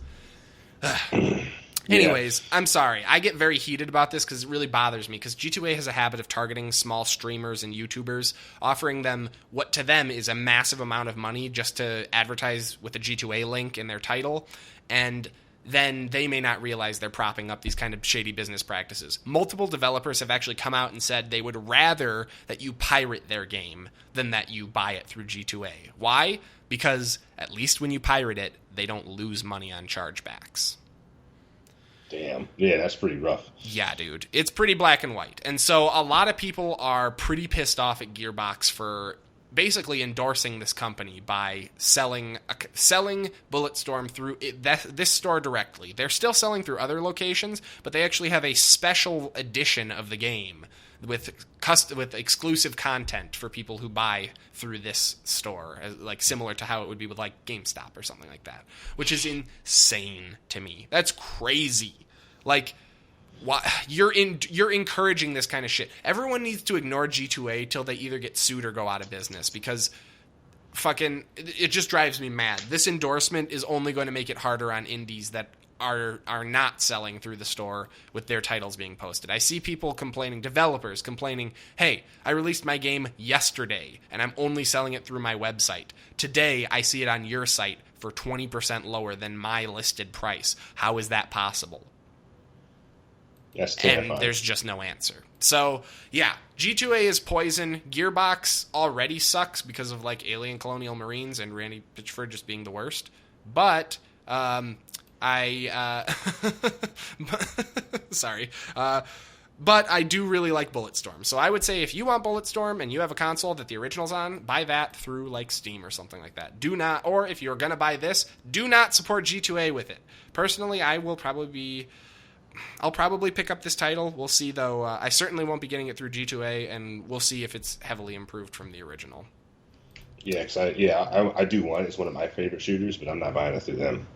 Anyways, I'm sorry. I get very heated about this because it really bothers me, because G2A has a habit of targeting small streamers and YouTubers, offering them what to them is a massive amount of money just to advertise with a G2A link in their title, and then they may not realize they're propping up these kind of shady business practices. Multiple developers have actually come out and said they would rather that you pirate their game than that you buy it through G2A. Why? Because at least when you pirate it, they don't lose money on chargebacks. Damn. Yeah, that's pretty rough. Yeah, dude. It's pretty black and white. And so a lot of people are pretty pissed off at Gearbox for basically endorsing this company by selling Bulletstorm through this store directly. They're still selling through other locations, but they actually have a special edition of the game with exclusive content for people who buy through this store, like similar to how it would be with like GameStop or something like that, which is insane to me. That's crazy. Like, why you're encouraging this kind of shit. Everyone needs to ignore G2A till they either get sued or go out of business, because fucking it just drives me mad. This endorsement is only going to make it harder on indies that are not selling through the store with their titles being posted. I see people complaining, developers complaining, hey, I released my game yesterday and I'm only selling it through my website. Today I see it on your site for 20% lower than my listed price. How is that possible? That's terrifying. And there's just no answer. So, yeah, G2A is poison. Gearbox already sucks because of like Alien Colonial Marines and Randy Pitchford just being the worst. But sorry. But I do really like Bulletstorm. So I would say if you want Bulletstorm and you have a console that the original's on, buy that through like Steam or something like that. Do not, or if you're going to buy this, do not support G2A with it. Personally, I'll probably pick up this title. We'll see, though. I certainly won't be getting it through G2A, and we'll see if it's heavily improved from the original. Yeah, I do want it. It's one of my favorite shooters, but I'm not buying it through them.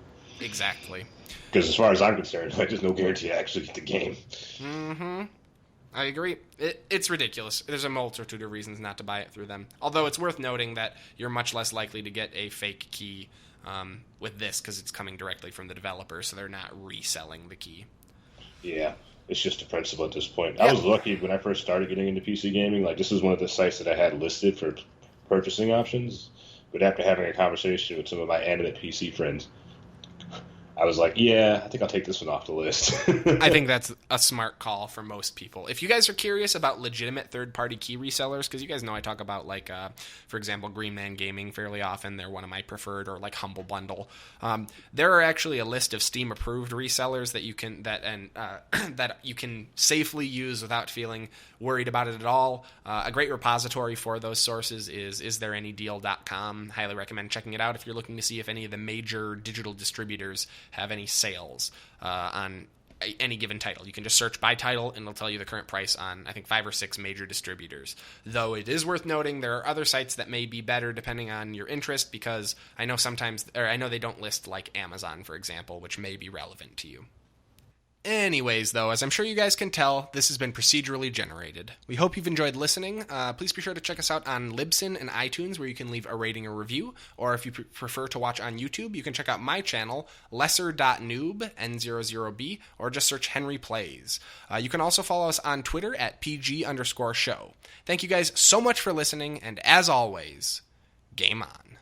Exactly. Because as far as I'm concerned, like, there's no guarantee I actually get the game. Mm-hmm. I agree. It's ridiculous. There's a multitude of reasons not to buy it through them. Although it's worth noting that you're much less likely to get a fake key with this because it's coming directly from the developer, so they're not reselling the key. Yeah. It's just a principle at this point. Yeah. I was lucky when I first started getting into PC gaming. Like, this was one of the sites that I had listed for purchasing options. But after having a conversation with some of my animate PC friends, I was like, yeah, I think I'll take this one off the list. I think that's a smart call for most people. If you guys are curious about legitimate third-party key resellers, because you guys know I talk about, like, for example, Green Man Gaming fairly often. They're one of my preferred, or like Humble Bundle. There are actually a list of Steam-approved resellers that you can that you can safely use without feeling worried about it at all. A great repository for those sources is istthereanydeal.com. Highly recommend checking it out if you're looking to see if any of the major digital distributors have any sales on any given title. You can just search by title and it'll tell you the current price on, I think, 5 or 6 major distributors. Though it is worth noting there are other sites that may be better depending on your interest, because I know they don't list like Amazon, for example, which may be relevant to you. Anyways, though, as I'm sure you guys can tell, this has been procedurally generated. We hope you've enjoyed listening. Please be sure to check us out on Libsyn and iTunes, where you can leave a rating or review. Or if you prefer to watch on YouTube, you can check out my channel, lesser.noob, N00B, or just search Henry Plays. You can also follow us on Twitter at PG_show. Thank you guys so much for listening, and as always, game on.